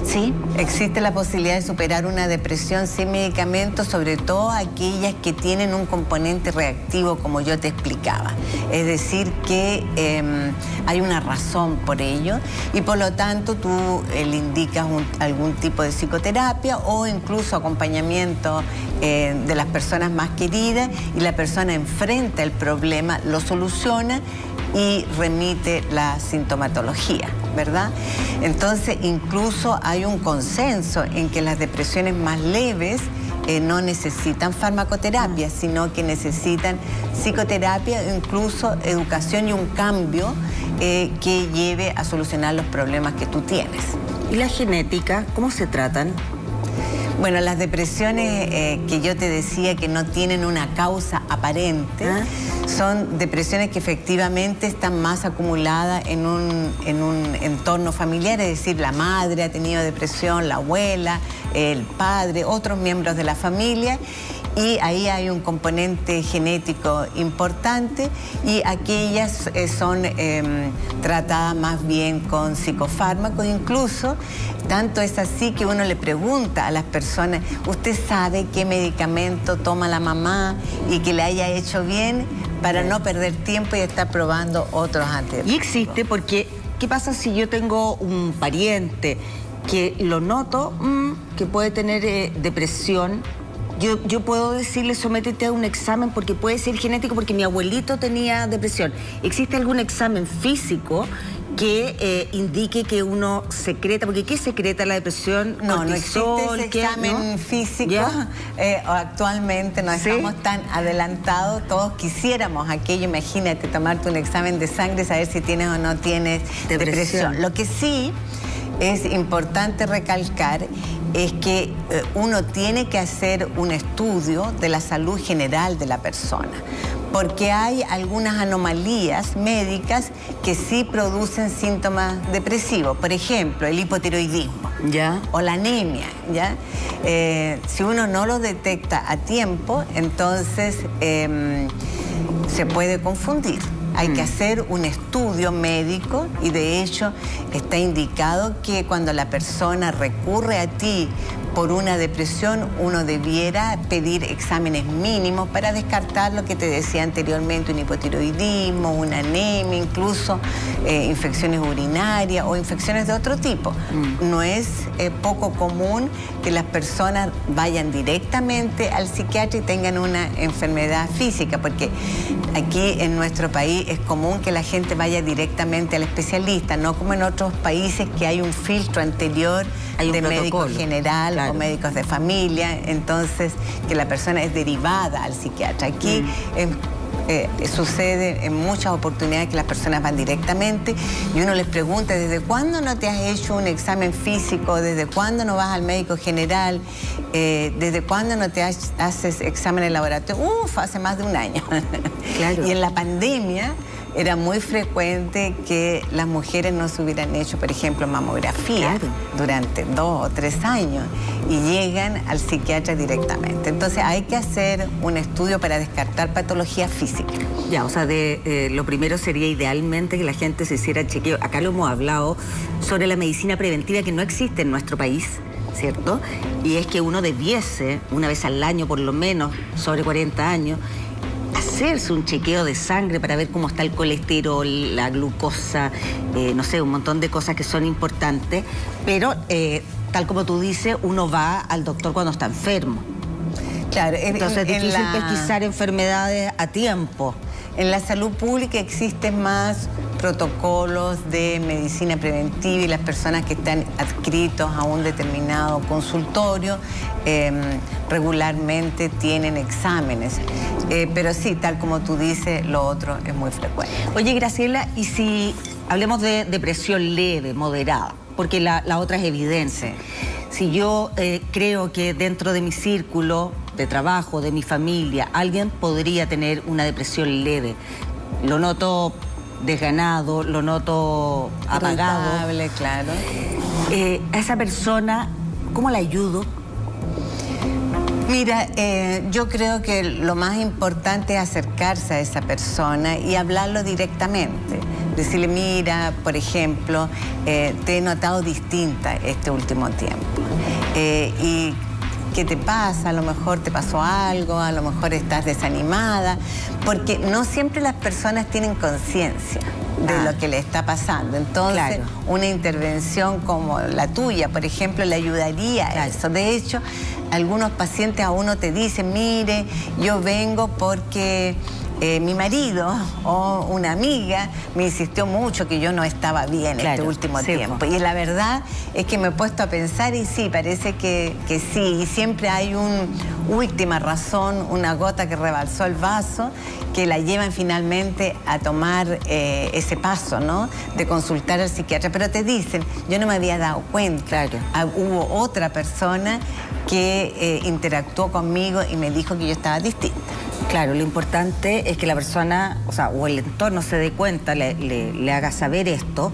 Sí, existe la posibilidad de superar una depresión sin medicamentos, sobre todo aquellas que tienen un componente reactivo, como yo te explicaba. Es decir, que hay una razón por ello, y por lo tanto tú le indicas algún tipo de psicoterapia o incluso acompañamiento de las personas más queridas, y la persona enfrenta el problema, lo soluciona y remite la sintomatología, ¿verdad? Entonces, incluso hay un consenso en que las depresiones más leves no necesitan farmacoterapia, sino que necesitan psicoterapia, incluso educación y un cambio que lleve a solucionar los problemas que tú tienes. ¿Y la genética, cómo se tratan? Bueno, las depresiones que yo te decía que no tienen una causa aparente, son depresiones que efectivamente están más acumuladas en un entorno familiar, es decir, la madre ha tenido depresión, la abuela, el padre, otros miembros de la familia, y ahí hay un componente genético importante, y aquellas son tratadas más bien con psicofármacos. Incluso tanto es así que uno le pregunta a las personas, ¿usted sabe qué medicamento toma la mamá y que le haya hecho bien, para no perder tiempo y estar probando otros antidepresivos? Y existe, porque ¿qué pasa si yo tengo un pariente que lo noto que puede tener depresión? Yo puedo decirle, sométete a un examen porque puede ser genético, porque mi abuelito tenía depresión. ¿Existe algún examen físico que indique que uno secreta? Porque ¿qué secreta la depresión? No, cortisol, no existe ese examen ¿no? físico. Actualmente no estamos tan adelantados. Todos quisiéramos aquello, imagínate, tomarte un examen de sangre, saber si tienes o no tienes depresión. Lo que sí es importante recalcar es que uno tiene que hacer un estudio de la salud general de la persona, porque hay algunas anomalías médicas que sí producen síntomas depresivos. Por ejemplo, el hipotiroidismo o la anemia. Si uno no lo detecta a tiempo, entonces se puede confundir. Hay que hacer un estudio médico, y de hecho está indicado que cuando la persona recurre a ti por una depresión, uno debiera pedir exámenes mínimos para descartar lo que te decía anteriormente, un hipotiroidismo, una anemia, incluso infecciones urinarias o infecciones de otro tipo. No es poco común que las personas vayan directamente al psiquiatra y tengan una enfermedad física, porque aquí en nuestro país es común que la gente vaya directamente al especialista, no como en otros países que hay un filtro anterior de médico general o médicos de familia, entonces que la persona es derivada al psiquiatra. Aquí sucede en muchas oportunidades que las personas van directamente y uno les pregunta, ¿desde cuándo no te has hecho un examen físico? ¿Desde cuándo no vas al médico general? ¿Desde cuándo no te haces exámenes de laboratorio? Hace más de un año. Y en la pandemia era muy frecuente que las mujeres no se hubieran hecho, por ejemplo, mamografía durante 2 o 3 años y llegan al psiquiatra directamente. Entonces hay que hacer un estudio para descartar patologías físicas. O sea, lo primero sería idealmente que la gente se hiciera chequeo. Acá lo hemos hablado sobre la medicina preventiva que no existe en nuestro país, ¿cierto? Y es que uno debiese, una vez al año por lo menos, sobre 40 años, hacerse un chequeo de sangre para ver cómo está el colesterol, la glucosa, no sé, un montón de cosas que son importantes, pero tal como tú dices, uno va al doctor cuando está enfermo. Claro, entonces es difícil pesquisar enfermedades a tiempo. En la salud pública existen más protocolos de medicina preventiva y las personas que están adscritos a un determinado consultorio regularmente tienen exámenes. Pero sí, tal como tú dices, lo otro es muy frecuente. Oye, Graciela, y si hablemos de depresión leve, moderada, porque la otra es evidente. Si yo creo que dentro de mi círculo de trabajo, de mi familia, alguien podría tener una depresión leve, lo noto desganado, lo noto apagado. Irritable, claro. A esa persona, ¿cómo la ayudo? Mira, yo creo que lo más importante es acercarse a esa persona y hablarlo directamente. Decirle, mira, por ejemplo, te he notado distinta este último tiempo. Y ¿qué te pasa? A lo mejor te pasó algo, a lo mejor estás desanimada, porque no siempre las personas tienen conciencia de lo que le está pasando. Entonces, una intervención como la tuya, por ejemplo, le ayudaría a eso. De hecho, algunos pacientes a uno te dicen, mire, yo vengo porque mi marido o una amiga me insistió mucho que yo no estaba bien este último tiempo. Y la verdad es que me he puesto a pensar y sí, parece que sí. Y siempre hay una última razón, una gota que rebalsó el vaso, que la llevan finalmente a tomar ese paso, ¿no? De consultar al psiquiatra. Pero te dicen, yo no me había dado cuenta. Hubo otra persona que interactuó conmigo y me dijo que yo estaba distinta. Claro, lo importante es que la persona, o el entorno se dé cuenta, le haga saber esto,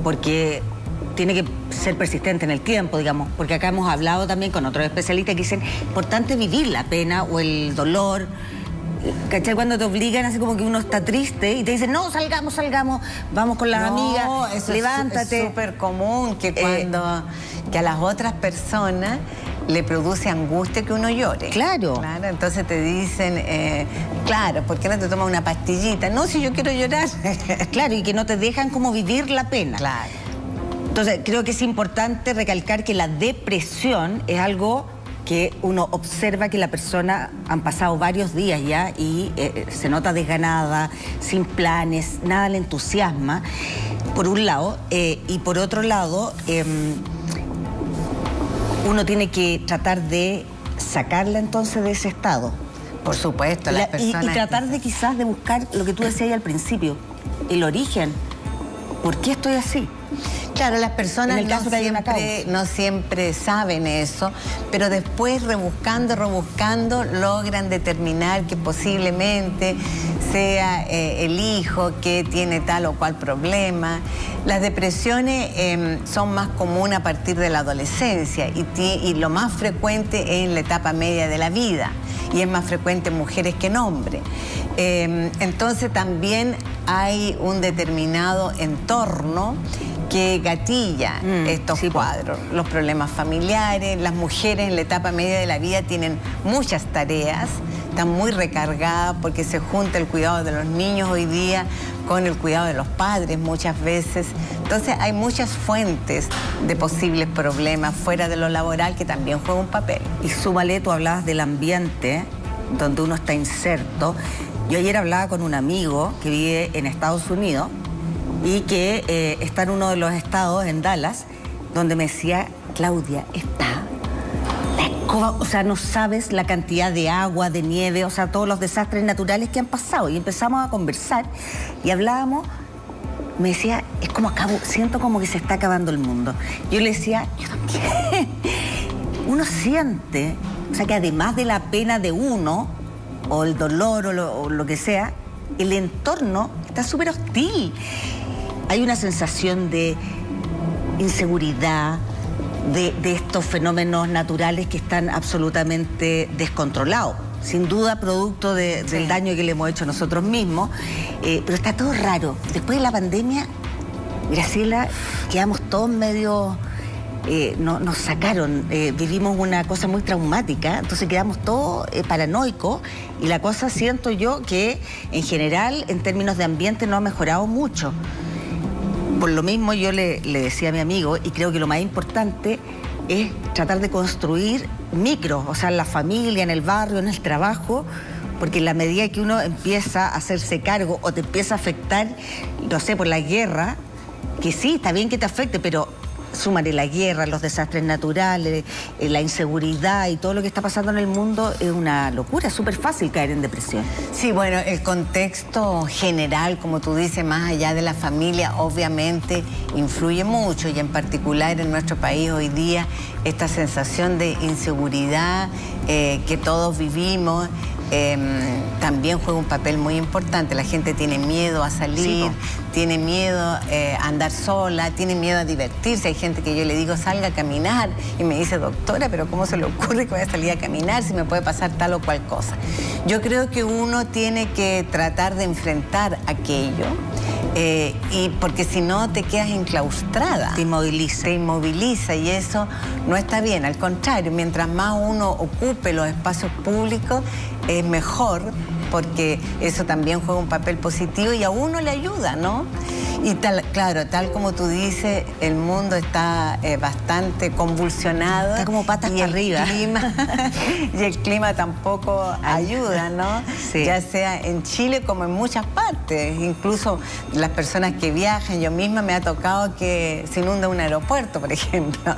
porque tiene que ser persistente en el tiempo, digamos, porque acá hemos hablado también con otros especialistas que dicen, importante vivir la pena o el dolor. ¿Cachai? Cuando te obligan, así como que uno está triste y te dicen, no, salgamos, vamos con las amigas, eso levántate. Es súper común que cuando que a las otras personas le produce angustia que uno llore. Claro. Entonces te dicen, claro, ¿por qué no te tomas una pastillita? No, si yo quiero llorar. Claro, y que no te dejan como vivir la pena. Claro. Entonces, creo que es importante recalcar que la depresión es algo que uno observa que la persona han pasado varios días ya y se nota desganada, sin planes, nada le entusiasma, por un lado, y por otro lado, uno tiene que tratar de sacarla entonces de ese estado. Por supuesto, las personas... Y tratar de quizás de buscar lo que tú decías ahí al principio, el origen. ¿Por qué estoy así? Claro, las personas no siempre saben eso, pero después rebuscando, logran determinar que posiblemente sea el hijo que tiene tal o cual problema. Las depresiones son más comunes a partir de la adolescencia y lo más frecuente es en la etapa media de la vida y es más frecuente en mujeres que en hombres. Entonces también hay un determinado entorno que gatilla estos cuadros, los problemas familiares. Las mujeres en la etapa media de la vida tienen muchas tareas, están muy recargadas porque se junta el cuidado de los niños hoy día con el cuidado de los padres muchas veces. Entonces hay muchas fuentes de posibles problemas fuera de lo laboral que también juegan un papel. Y súmale, tú hablabas del ambiente donde uno está inserto. Yo ayer hablaba con un amigo que vive en Estados Unidos y que está en uno de los estados, en Dallas, donde me decía, Claudia, está la escoba, o sea, no sabes la cantidad de agua, de nieve, o sea, todos los desastres naturales que han pasado. Y empezamos a conversar y hablábamos, me decía, es como siento como que se está acabando el mundo. Yo le decía, yo también. Uno siente, o sea, que además de la pena de uno, o el dolor, o lo que sea, el entorno está súper hostil. Hay una sensación de inseguridad, de estos fenómenos naturales que están absolutamente descontrolados. Sin duda producto del daño que le hemos hecho nosotros mismos, pero está todo raro. Después de la pandemia, Graciela, quedamos todos medio... nos sacaron, vivimos una cosa muy traumática, entonces quedamos todos paranoicos y la cosa siento yo que en general en términos de ambiente no ha mejorado mucho. Por lo mismo yo le decía a mi amigo, y creo que lo más importante es tratar de construir micros, o sea, en la familia, en el barrio, en el trabajo, porque en la medida que uno empieza a hacerse cargo o te empieza a afectar, no sé, por la guerra, que sí, está bien que te afecte, pero súmale la guerra, los desastres naturales, la inseguridad y todo lo que está pasando en el mundo, es una locura, es súper fácil caer en depresión. Sí, bueno, el contexto general, como tú dices, más allá de la familia, obviamente influye mucho, y en particular en nuestro país hoy día, esta sensación de inseguridad que todos vivimos, también juega un papel muy importante. La gente tiene miedo a salir, tiene miedo a andar sola, tiene miedo a divertirse. Hay gente que yo le digo, salga a caminar, y me dice, doctora, pero ¿cómo se le ocurre que voy a salir a caminar si me puede pasar tal o cual cosa? Yo creo que uno tiene que tratar de enfrentar aquello, y porque si no te quedas enclaustrada. Te inmoviliza. Te inmoviliza, y eso no está bien. Al contrario, mientras más uno ocupe los espacios públicos, es mejor, porque eso también juega un papel positivo y a uno le ayuda, ¿no? Y claro, tal como tú dices, el mundo está bastante convulsionado. Está como patas para arriba. Y el clima tampoco ayuda, ¿no? Sí. Ya sea en Chile como en muchas partes. Incluso las personas que viajan, yo misma me ha tocado que se inunda un aeropuerto, por ejemplo.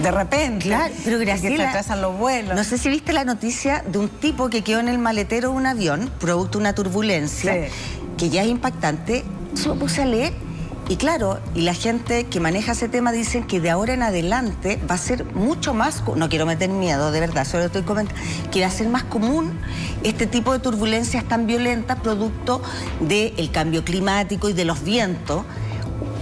De repente. Claro, pero Graciela, que se atrasan los vuelos. No sé si viste la noticia de un tipo que quedó en el maletero de un avión, producto de una turbulencia, sí, que ya es impactante. Se lo puse a leer y claro, y la gente que maneja ese tema dicen que de ahora en adelante va a ser mucho más, no quiero meter miedo, de verdad, solo estoy comentando, que va a ser más común este tipo de turbulencias tan violentas producto del cambio climático y de los vientos.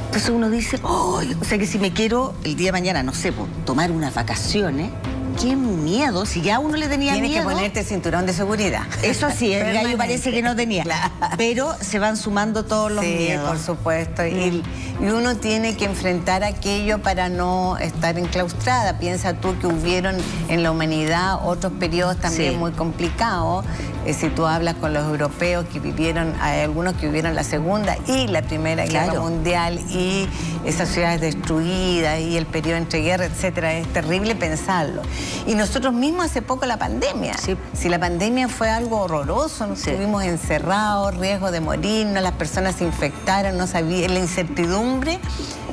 Entonces uno dice, oh, o sea que si me quiero el día de mañana, no sé, tomar unas vacaciones, qué miedo, si ya uno le tenía miedo. Tienes que ponerte el cinturón de seguridad. Eso sí, el gallo parece que no tenía. Claro. Pero se van sumando todos los miedos. Por supuesto. Y uno tiene que enfrentar aquello para no estar enclaustrada. Piensa tú que hubieron en la humanidad otros periodos también muy complicados. Si tú hablas con los europeos que vivieron, hay algunos que vivieron la Segunda y la Primera Guerra Mundial y esas ciudades destruidas y el periodo entre guerras, etcétera, es terrible pensarlo. Y nosotros mismos hace poco la pandemia. Sí. Si la pandemia fue algo horroroso, nos estuvimos encerrados, riesgo de morirnos, las personas se infectaron, no sabían, la incertidumbre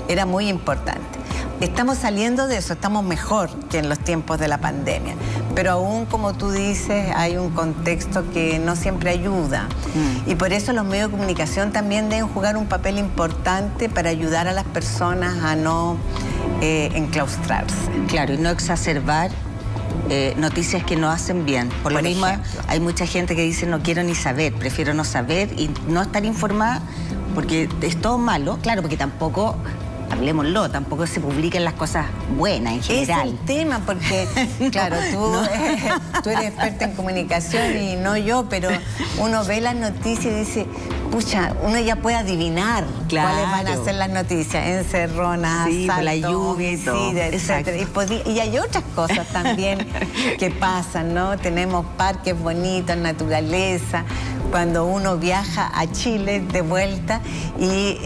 era muy importante. Estamos saliendo de eso, estamos mejor que en los tiempos de la pandemia. Pero aún, como tú dices, hay un contexto que no siempre ayuda. Y por eso los medios de comunicación también deben jugar un papel importante para ayudar a las personas a no enclaustrarse. Claro, y no exacerbar noticias que no hacen bien. Por lo mismo, hay mucha gente que dice no quiero ni saber, prefiero no saber y no estar informada porque es todo malo. Claro, porque tampoco... Hablemoslo, tampoco se publican las cosas buenas en general. Es el tema, porque, claro, tú eres experta en comunicación y no yo, pero uno ve las noticias y dice, pucha, uno ya puede adivinar cuáles van a ser las noticias. Encerronas, asaltos, la lluvia y todo. Etcétera. Y hay otras cosas también que pasan, ¿no? Tenemos parques bonitos, naturaleza. Cuando uno viaja a Chile de vuelta y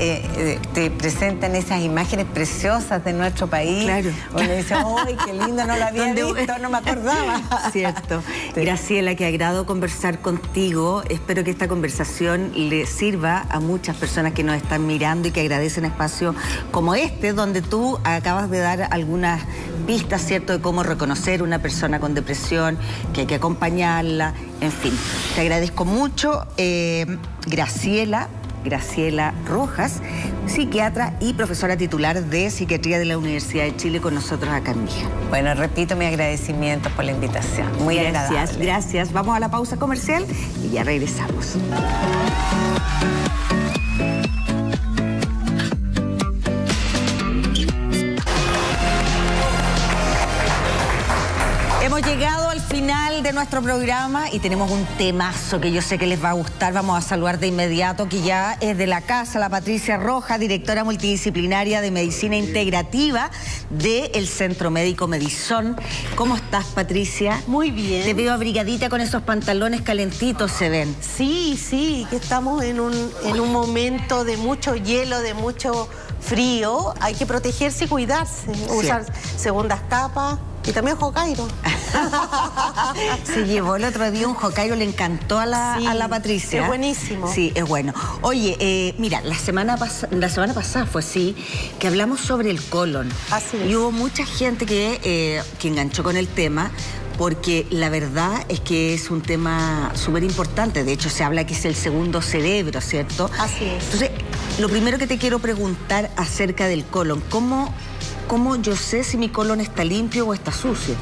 te presentan esas imágenes preciosas de nuestro país. Claro. Uno dice, ¡ay, qué lindo! No lo había visto, no me acordaba. Cierto. Sí. Graciela, qué agrado conversar contigo. Espero que esta conversación le sirva a muchas personas que nos están mirando y que agradecen espacios como este, donde tú acabas de dar algunas pistas, ¿cierto?, de cómo reconocer una persona con depresión, que hay que acompañarla, en fin. Te agradezco mucho. Graciela Rojas, psiquiatra y profesora titular de Psiquiatría de la Universidad de Chile, con nosotros acá en Mija. Bueno, repito mi agradecimiento por la invitación. Muy agradable. Gracias. Vamos a la pausa comercial y ya regresamos. Hemos llegado al final de nuestro programa y tenemos un temazo que yo sé que les va a gustar. Vamos a saludar de inmediato, que ya es de la casa, la Patricia Rojas, directora multidisciplinaria de Medicina Integrativa del Centro Médico Medison. ¿Cómo estás, Patricia? Muy bien. Te veo abrigadita con esos pantalones calentitos, se ven. Sí, que estamos en un momento de mucho hielo, de mucho frío. Hay que protegerse y cuidarse, usar segundas capas. Y también Hokkaido. Se llevó el otro día un Hokkaido, le encantó a la Patricia. Es buenísimo. Sí, es bueno. Oye, mira, la semana pasada fue así, que hablamos sobre el colon. Así es. Y hubo mucha gente que enganchó con el tema, porque la verdad es que es un tema súper importante. De hecho, se habla que es el segundo cerebro, ¿cierto? Así es. Entonces, lo primero que te quiero preguntar acerca del colon, ¿cómo yo sé si mi colon está limpio o está sucio?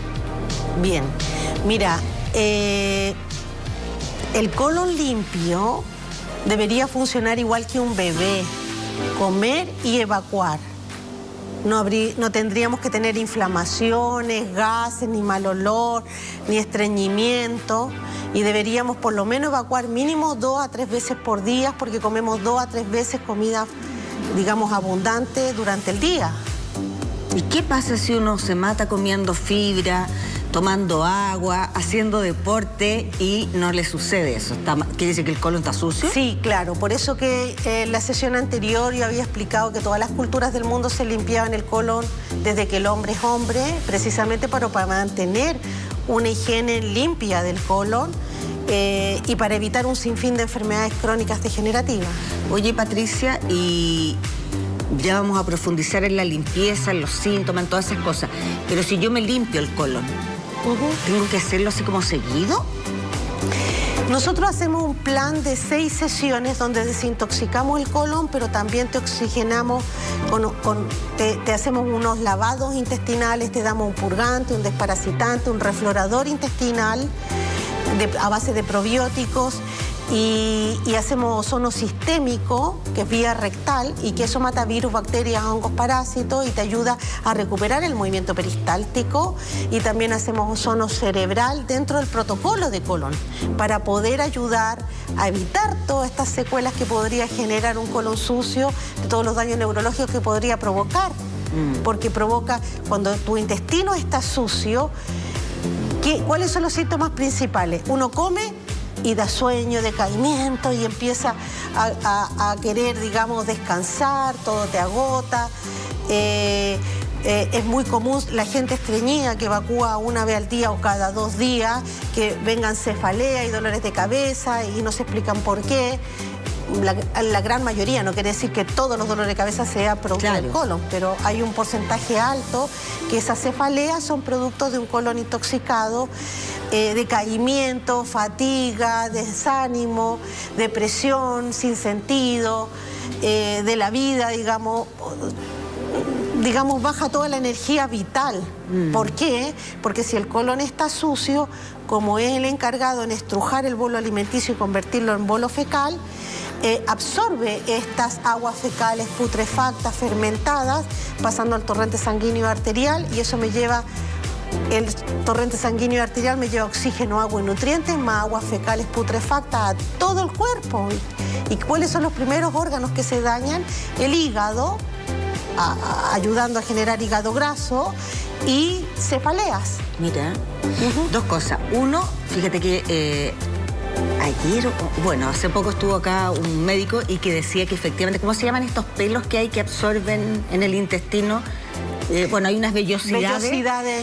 Bien, mira, el colon limpio debería funcionar igual que un bebé, comer y evacuar. No tendríamos que tener inflamaciones, gases, ni mal olor, ni estreñimiento. Y deberíamos por lo menos evacuar mínimo 2 a 3 veces por día, porque comemos 2 a 3 veces comida, digamos, abundante durante el día. ¿Y qué pasa si uno se mata comiendo fibra, tomando agua, haciendo deporte y no le sucede eso. ¿Quiere decir que el colon está sucio? Sí, claro. Por eso que en la sesión anterior yo había explicado que todas las culturas del mundo se limpiaban el colon desde que el hombre es hombre, precisamente para mantener una higiene limpia del colon y para evitar un sinfín de enfermedades crónicas degenerativas. Oye, Patricia, y ya vamos a profundizar en la limpieza, en los síntomas, en todas esas cosas. Pero si yo me limpio el colon, ¿tengo que hacerlo así como seguido? Nosotros hacemos un plan de 6 sesiones donde desintoxicamos el colon, pero también te oxigenamos, te hacemos unos lavados intestinales, te damos un purgante, un desparasitante, un reflorador intestinal a base de probióticos y hacemos ozono sistémico, que es vía rectal, y que eso mata virus, bacterias, hongos, parásitos y te ayuda a recuperar el movimiento peristáltico. Y también hacemos ozono cerebral dentro del protocolo de colon para poder ayudar a evitar todas estas secuelas que podría generar un colon sucio, todos los daños neurológicos que podría provocar. Porque provoca, cuando tu intestino está sucio, ¿cuáles son los síntomas principales? Uno come y da sueño, decaimiento y empieza a querer, digamos, descansar, todo te agota. Es muy común la gente estreñida que evacúa una vez al día o cada 2 días, que vengan cefalea y dolores de cabeza y no se explican por qué. La gran mayoría, no quiere decir que todos los dolores de cabeza sean producto del colon, pero hay un porcentaje alto que esas cefaleas son productos de un colon intoxicado, decaimiento, fatiga, desánimo, depresión, sin sentido, de la vida, digamos, baja toda la energía vital. ¿Por qué? Porque si el colon está sucio, como es el encargado en estrujar el bolo alimenticio y convertirlo en bolo fecal, absorbe estas aguas fecales putrefactas, fermentadas, pasando al torrente sanguíneo arterial, y eso me lleva, el torrente sanguíneo arterial me lleva oxígeno, agua y nutrientes, más aguas fecales putrefactas a todo el cuerpo. ¿Y cuáles son los primeros órganos que se dañan? El hígado, ayudando a generar hígado graso, y cefaleas. Mira, 2 cosas. Uno, fíjate que ayer, bueno, hace poco estuvo acá un médico y que decía que efectivamente, ¿cómo se llaman estos pelos que hay que absorben en el intestino? Bueno, hay unas vellosidades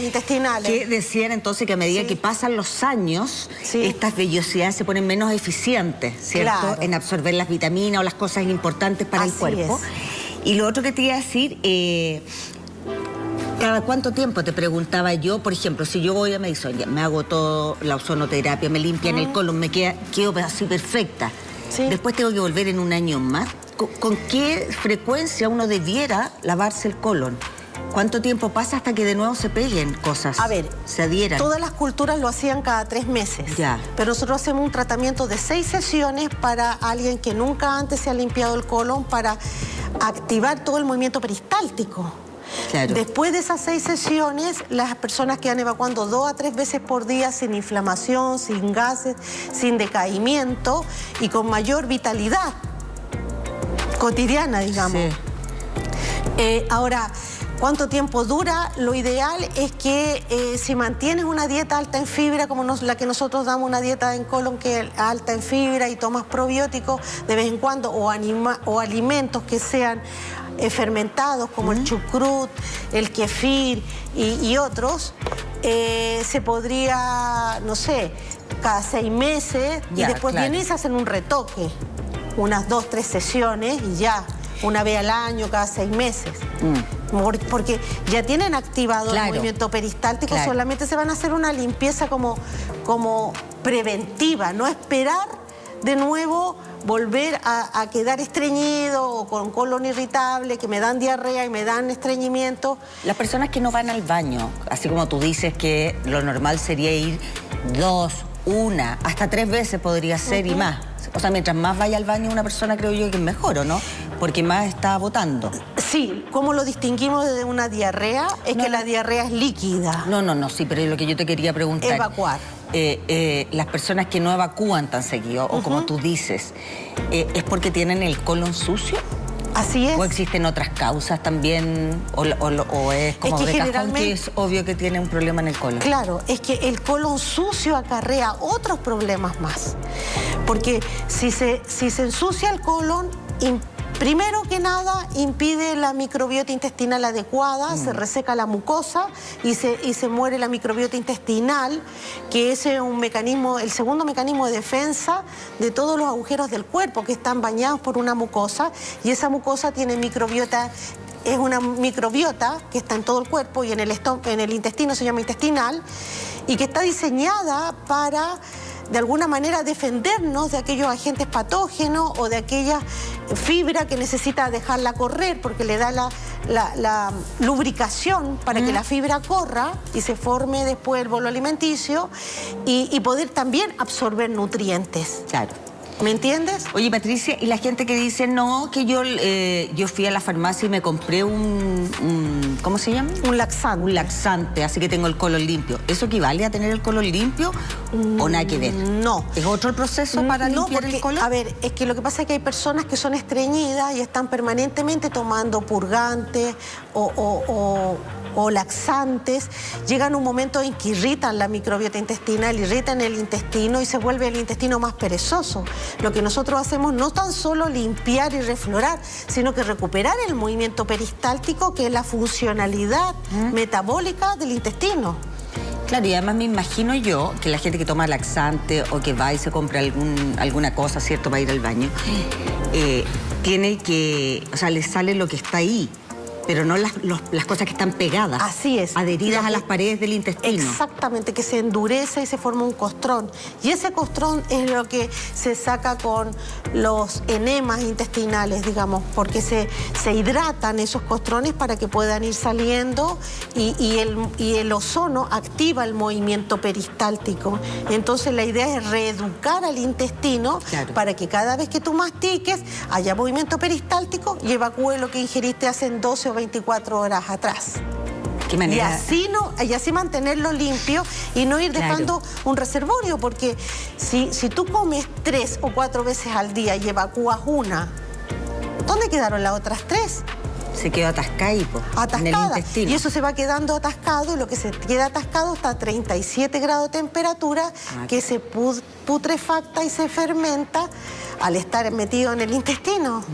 intestinales. Que decían entonces que a medida que pasan los años, estas vellosidades se ponen menos eficientes, ¿cierto? Claro. En absorber las vitaminas o las cosas importantes para el cuerpo. Y lo otro que te iba a decir, ¿cada cuánto tiempo? Te preguntaba yo, por ejemplo, si yo voy a Medicine, me hago todo la ozonoterapia, me limpian el colon, quedo así perfecta. Después tengo que volver en un año más. ¿Con qué frecuencia uno debiera lavarse el colon? ¿Cuánto tiempo pasa hasta que de nuevo se peguen cosas? A ver, se adhieran. Todas las culturas lo hacían cada 3 meses. Ya. Pero nosotros hacemos un tratamiento de 6 sesiones para alguien que nunca antes se ha limpiado el colon, para activar todo el movimiento peristáltico. Claro. Después de esas 6 sesiones, las personas quedan evacuando 2 a 3 veces por día sin inflamación, sin gases, sin decaimiento y con mayor vitalidad cotidiana, digamos. Ahora, ¿cuánto tiempo dura? Lo ideal es que si mantienes una dieta alta en fibra, como la que nosotros damos, una dieta en colon que es alta en fibra, y tomas probióticos de vez en cuando, o alimentos que sean fermentados, como el chucrut, el kefir y otros, se podría, no sé, cada 6 meses, y después vienen y se hacen un retoque, unas 2 o 3 sesiones y ya. Una vez al año, cada 6 meses. Porque ya tienen activado el movimiento peristáltico, solamente se van a hacer una limpieza como preventiva, no esperar de nuevo volver a quedar estreñido o con colon irritable, que me dan diarrea y me dan estreñimiento. Las personas que no van al baño, así como tú dices que lo normal sería ir 2, 1, hasta 3 veces podría ser y más. O sea, mientras más vaya al baño una persona, creo yo que es mejor, ¿o no? Porque más está botando. Sí, ¿cómo lo distinguimos de una diarrea? Es que la diarrea es líquida. No, sí, pero lo que yo te quería preguntar. Evacuar. Las personas que no evacúan tan seguido, o como tú dices, ¿es porque tienen el colon sucio? Así es. ¿O existen otras causas también? ¿O es como de cajón que es obvio que tiene un problema en el colon? Claro, es que el colon sucio acarrea otros problemas más. Porque si se ensucia el colon, primero que nada, impide la microbiota intestinal adecuada, se reseca la mucosa y se muere la microbiota intestinal, que es un mecanismo, el segundo mecanismo de defensa de todos los agujeros del cuerpo que están bañados por una mucosa, y esa mucosa tiene microbiota. Es una microbiota que está en todo el cuerpo y en el intestino se llama intestinal, y que está diseñada para, de alguna manera, defendernos de aquellos agentes patógenos o de aquella fibra que necesita dejarla correr, porque le da la lubricación para que la fibra corra y se forme después el bolo alimenticio y poder también absorber nutrientes. Claro. ¿Me entiendes? Oye, Patricia, y la gente que dice, no, que yo fui a la farmacia y me compré ¿cómo se llama? Un laxante. Un laxante, así que tengo el colon limpio. ¿Eso equivale a tener el colon limpio o nada que ver? No. ¿Es otro proceso para limpiar el colon? A ver, es que lo que pasa es que hay personas que son estreñidas y están permanentemente tomando purgantes o laxantes. Llegan un momento en que irritan la microbiota intestinal, irritan el intestino y se vuelve el intestino más perezoso. Lo que nosotros hacemos no tan solo limpiar y reflorar, sino que recuperar el movimiento peristáltico, que es la funcionalidad metabólica del intestino. Claro, y además me imagino yo que la gente que toma laxante o que va y se compra alguna cosa, ¿cierto?, para ir al baño, tiene que, o sea, le sale lo que está ahí, pero no las cosas que están pegadas. Así es. Adheridas a las paredes del intestino. Exactamente, que se endurece y se forma un costrón. Y ese costrón es lo que se saca con los enemas intestinales, digamos, porque se hidratan esos costrones para que puedan ir saliendo y el ozono activa el movimiento peristáltico. Entonces la idea es reeducar al intestino, claro, para que cada vez que tú mastiques haya movimiento peristáltico y evacúe lo que ingeriste hace 12 o 24 horas atrás. ¿Qué manera? Y así mantenerlo limpio y no ir dejando, claro, un reservorio, porque si tú comes 3 o 4 veces al día y evacúas una, ¿dónde quedaron las otras 3? Se quedó atascada en el intestino. Y eso se va quedando atascado, y lo que se queda atascado está a 37 grados de temperatura, que se putrefacta y se fermenta al estar metido en el intestino.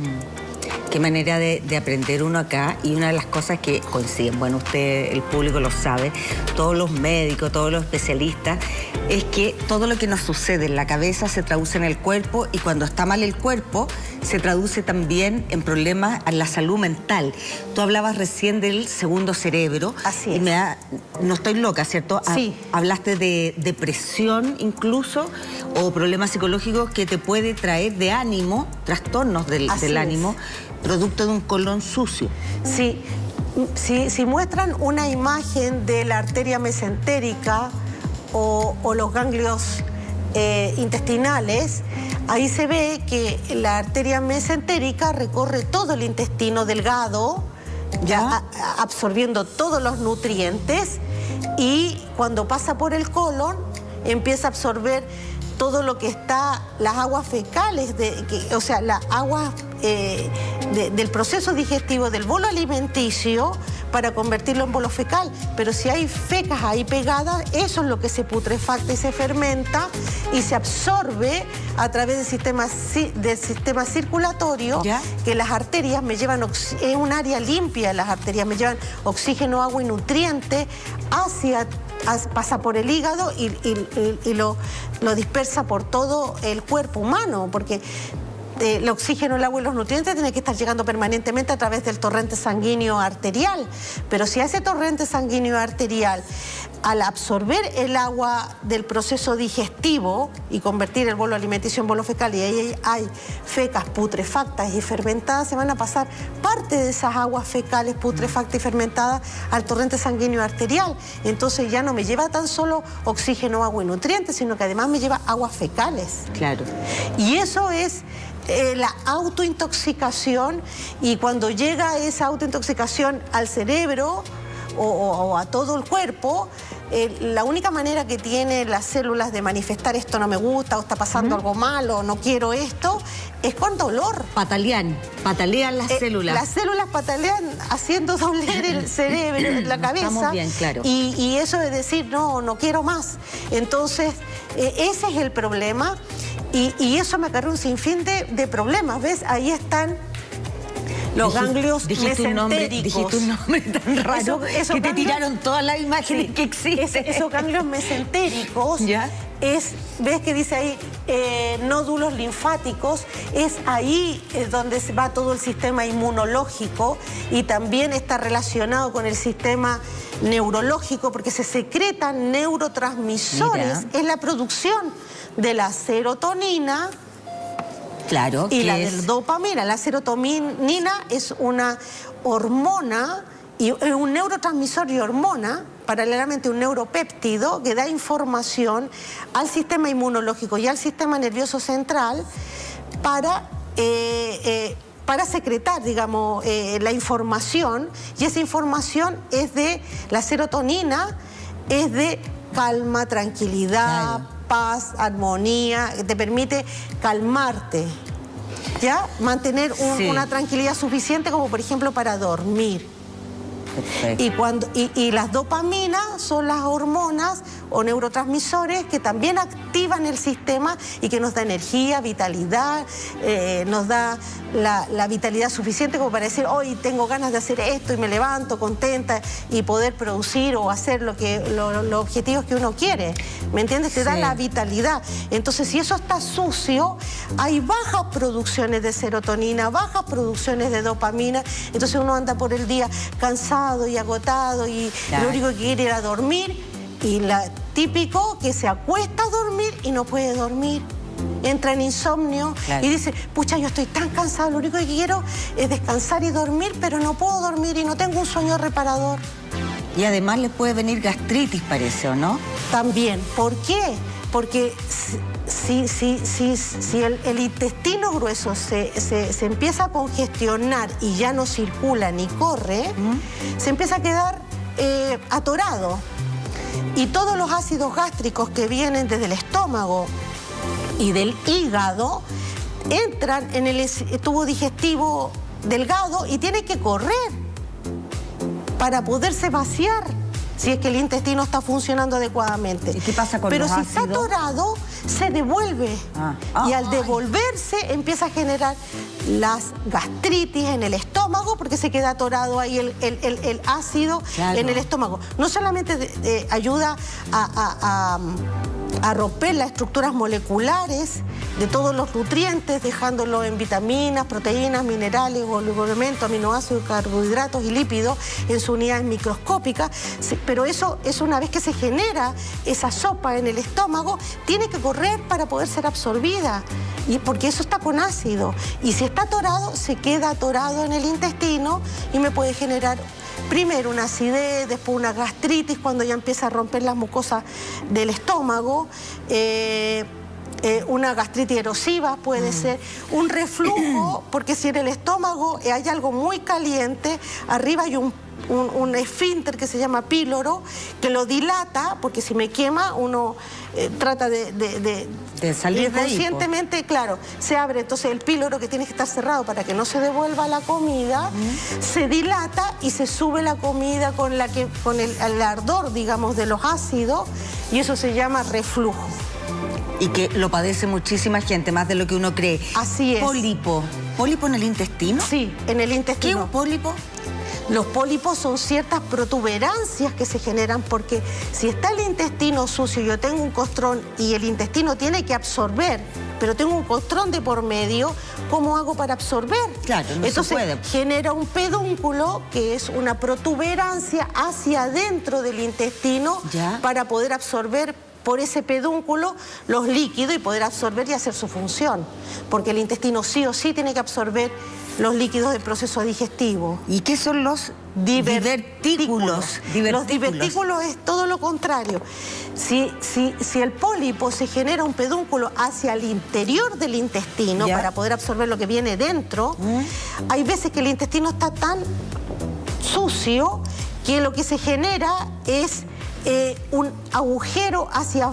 Qué manera de aprender uno acá, y una de las cosas que coinciden, bueno, usted, el público lo sabe, todos los médicos, todos los especialistas, es que todo lo que nos sucede en la cabeza se traduce en el cuerpo, y cuando está mal el cuerpo se traduce también en problemas en la salud mental. Tú hablabas recién del segundo cerebro. Así es. Y no estoy loca, ¿cierto? Sí. Hablaste de depresión incluso, o problemas psicológicos que te puede traer de ánimo, trastornos del ánimo, producto de un colon sucio. Sí, si muestran una imagen de la arteria mesentérica o los ganglios intestinales, ahí se ve que la arteria mesentérica recorre todo el intestino delgado, ya absorbiendo todos los nutrientes, y cuando pasa por el colon empieza a absorber todo lo que está, las aguas fecales, o sea, las aguas del proceso digestivo del bolo alimenticio, para convertirlo en bolo fecal. Pero si hay fecas ahí pegadas, eso es lo que se putrefacta y se fermenta y se absorbe a través del sistema circulatorio, que las arterias me llevan, es un área limpia, las arterias me llevan oxígeno, agua y nutrientes pasa por el hígado y lo dispersa por todo el cuerpo humano, porque el oxígeno, el agua y los nutrientes tienen que estar llegando permanentemente a través del torrente sanguíneo arterial. Pero si a ese torrente sanguíneo arterial, al absorber el agua del proceso digestivo y convertir el bolo alimenticio en bolo fecal, y ahí hay fecas putrefactas y fermentadas, se van a pasar parte de esas aguas fecales putrefactas y fermentadas al torrente sanguíneo arterial. Entonces ya no me lleva tan solo oxígeno, agua y nutrientes, sino que además me lleva aguas fecales. Claro. Y eso es la autointoxicación, y cuando llega esa autointoxicación al cerebro o a todo el cuerpo, la única manera que tienen las células de manifestar esto no me gusta, o está pasando algo malo, o no quiero esto, es con dolor. Patalean las células. Las células patalean haciendo doler el cerebro, la cabeza. Estamos bien, claro. Y eso es decir, no quiero más. Entonces, ese es el problema. Y eso me acarrea un sinfín de problemas, ¿ves? Ahí están los ganglios mesentéricos. Dijiste un nombre tan raro que te tiraron todas las imágenes que existen. Esos ganglios mesentéricos, ¿ya? ¿Ves que dice ahí nódulos linfáticos? Es ahí donde va todo el sistema inmunológico y también está relacionado con el sistema neurológico porque se secretan neurotransmisores. Mira. Es la producción de la serotonina. Claro. Y la del dopamina. La serotonina es una hormona y un neurotransmisor y hormona, paralelamente un neuropéptido que da información al sistema inmunológico y al sistema nervioso central para secretar, digamos, la información. Y esa información es de la serotonina, es de calma, tranquilidad, claro, paz, armonía, que te permite calmarte, ¿ya? Mantener una tranquilidad suficiente como por ejemplo para dormir. Perfecto. Y las dopaminas son las hormonas o neurotransmisores que también activan el sistema y que nos da energía, vitalidad, nos da la vitalidad suficiente como para decir, hoy tengo ganas de hacer esto y me levanto contenta y poder producir o hacer los objetivos que uno quiere. ¿Me entiendes? Te da la vitalidad. Entonces, si eso está sucio, hay bajas producciones de serotonina, bajas producciones de dopamina. Entonces uno anda por el día cansado y agotado y lo único que quiere era dormir. Y típico que se acuesta a dormir y no puede dormir. Entra en insomnio y dice, pucha, yo estoy tan cansado, lo único que quiero es descansar y dormir, pero no puedo dormir y no tengo un sueño reparador. Y además les puede venir gastritis, parece, ¿o no? También. ¿Por qué? Porque si el intestino grueso se empieza a congestionar y ya no circula ni corre, se empieza a quedar atorado. Y todos los ácidos gástricos que vienen desde el estómago y del hígado entran en el tubo digestivo delgado y tiene que correr para poderse vaciar si es que el intestino está funcionando adecuadamente. ¿Y qué pasa con los ácidos? Pero si está atorado, se devuelve. Y al devolverse empieza a generar las gastritis en el estómago porque se queda atorado ahí el ácido en el estómago. No solamente ayuda a romper las estructuras moleculares de todos los nutrientes, dejándolo en vitaminas, proteínas, minerales, oligoelementos, aminoácidos, carbohidratos y lípidos en sus unidades microscópicas, pero eso es una vez que se genera esa sopa en el estómago, tiene que correr para poder ser absorbida, y porque eso está con ácido, y si está atorado, se queda atorado en el intestino y me puede generar primero una acidez, después una gastritis cuando ya empieza a romper las mucosas del estómago, una gastritis erosiva puede ser, un reflujo, porque si en el estómago hay algo muy caliente, arriba hay un esfínter que se llama píloro, que lo dilata, porque si me quema, uno trata de salir de ahí, inconscientemente, claro, se abre, entonces el píloro que tiene que estar cerrado para que no se devuelva la comida, se dilata y se sube la comida con el ardor, digamos, de los ácidos, y eso se llama reflujo. Y que lo padece muchísima gente, más de lo que uno cree. Así es. Pólipo. ¿Pólipo en el intestino? Sí, en el intestino. ¿Qué es un pólipo? Los pólipos son ciertas protuberancias que se generan porque si está el intestino sucio, yo tengo un costrón y el intestino tiene que absorber, pero tengo un costrón de por medio, ¿cómo hago para absorber? Claro, no Entonces, se puede. genera un pedúnculo que es una protuberancia hacia adentro del intestino para poder absorber por ese pedúnculo los líquidos y poder absorber y hacer su función. Porque el intestino sí o sí tiene que absorber los líquidos del proceso digestivo. ¿Y qué son los divertículos? Los divertículos es todo lo contrario. Si el pólipo se genera un pedúnculo hacia el interior del intestino para poder absorber lo que viene dentro, hay veces que el intestino está tan sucio que lo que se genera es un agujero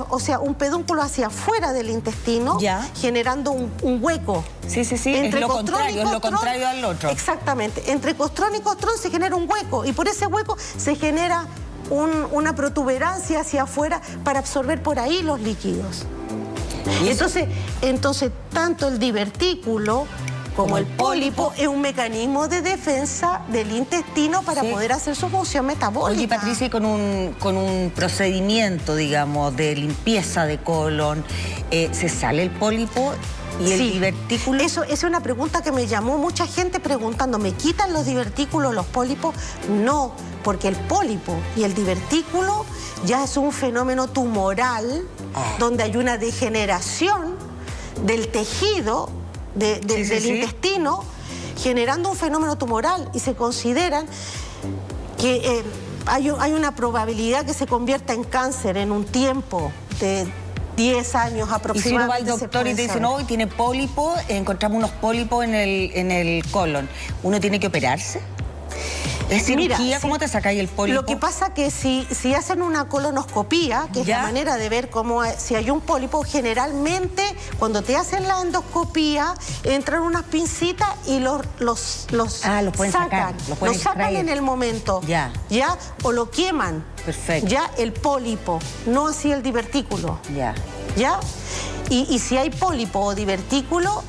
o sea, un pedúnculo hacia afuera del intestino, generando un hueco. Sí, es lo contrario al otro. Exactamente. Entre costrón y costrón se genera un hueco y por ese hueco se genera una protuberancia hacia afuera para absorber por ahí los líquidos. Entonces, tanto el divertículo como el pólipo es un mecanismo de defensa del intestino para poder hacer su función metabólica. Oye, Patricia, y con un procedimiento, digamos, de limpieza de colon, ¿se sale el pólipo y el divertículo? Eso es una pregunta que me llamó mucha gente preguntando, ¿me quitan los divertículos, los pólipos? No, porque el pólipo y el divertículo ya es un fenómeno tumoral donde hay una degeneración del tejido del intestino, generando un fenómeno tumoral, y se consideran que hay una probabilidad que se convierta en cáncer en un tiempo de 10 años aproximadamente. Y si uno va al doctor y te dice, no, tiene pólipo, encontramos unos pólipos en el colon, ¿uno tiene que operarse? ¿Es cirugía? Mira, ¿cómo te sacáis el pólipo? Lo que pasa que si hacen una colonoscopía, que es la manera de ver si hay un pólipo, generalmente cuando te hacen la endoscopía entran unas pincitas y los pueden sacar. Los sacan en el momento. ¿Ya? O lo queman. Perfecto. Ya el pólipo, no así el divertículo. ¿Ya? Y si hay pólipo o divertículo,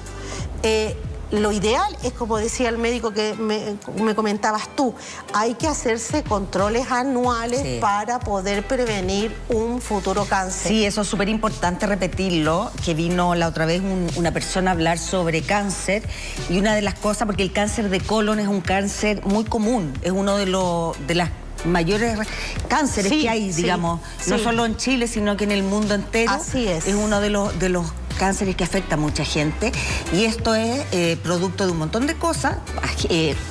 lo ideal es, como decía el médico que me comentabas tú, hay que hacerse controles anuales para poder prevenir un futuro cáncer. Sí, eso es súper importante repetirlo, que vino la otra vez una persona a hablar sobre cáncer, y una de las cosas, porque el cáncer de colon es un cáncer muy común, es uno de las mayores cánceres que hay, digamos, no solo en Chile, sino que en el mundo entero. Así es. Es uno de los cánceres que afecta a mucha gente, y esto es producto de un montón de cosas,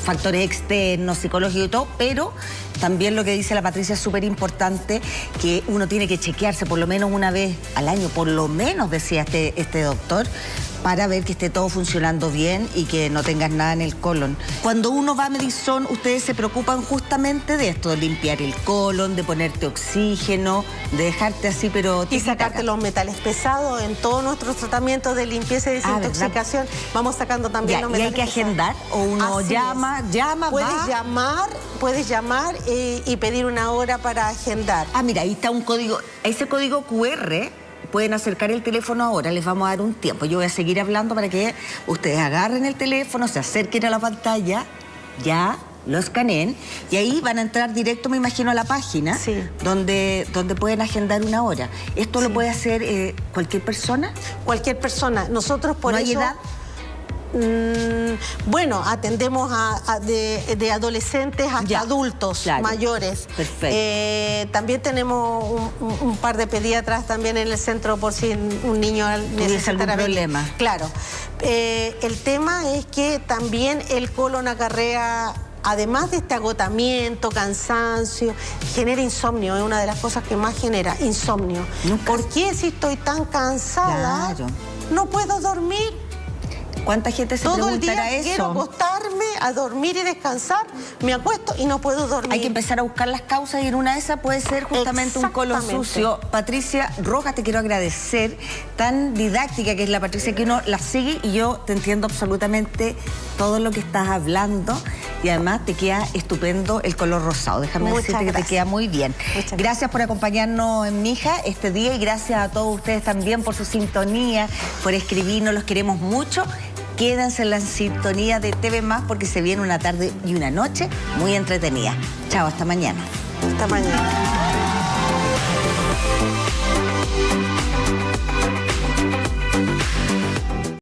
factores externos, psicológicos y todo, pero también lo que dice la Patricia es súper importante, que uno tiene que chequearse por lo menos una vez al año, por lo menos, decía este doctor, para ver que esté todo funcionando bien y que no tengas nada en el colon. Cuando uno va a Medison, ustedes se preocupan justamente de esto, de limpiar el colon, de ponerte oxígeno, de dejarte así, pero... Y sacarte los metales pesados en todos nuestros tratamientos de limpieza y desintoxicación. Vamos sacando también los metales pesados. ¿Y hay que agendar? ¿O uno llama, Puedes llamar y pedir una hora para agendar. Mira, ahí está un código, ese código QR... Pueden acercar el teléfono ahora, les vamos a dar un tiempo. Yo voy a seguir hablando para que ustedes agarren el teléfono, se acerquen a la pantalla, lo escaneen, y ahí van a entrar directo, me imagino, a la página donde pueden agendar una hora. ¿Esto lo puede hacer cualquier persona? Cualquier persona. Nosotros por eso... ¿No hay edad? Bueno, atendemos de adolescentes hasta adultos mayores. Perfecto. También tenemos un par de pediatras también en el centro por si un niño necesita algún problema. Claro. El tema es que también el colon acarrea, además de este agotamiento, cansancio, genera insomnio. Es una de las cosas que más genera insomnio. ¿Por qué, si estoy tan cansada, no puedo dormir? ¿Cuánta gente se preguntará eso? Todo el día quiero acostarme a dormir y descansar, me acuesto y no puedo dormir. Hay que empezar a buscar las causas, y en una de esas puede ser justamente un colon sucio. Patricia Rojas, te quiero agradecer, tan didáctica que es la Patricia, que uno la sigue y yo te entiendo absolutamente todo lo que estás hablando, y además te queda estupendo el color rosado. Déjame decirte que te queda muy bien. Gracias por acompañarnos en Mija este día, y gracias a todos ustedes también por su sintonía, por escribirnos, los queremos mucho. Quédense en la sintonía de TV Más, porque se viene una tarde y una noche muy entretenida. Chao, hasta mañana. Hasta mañana.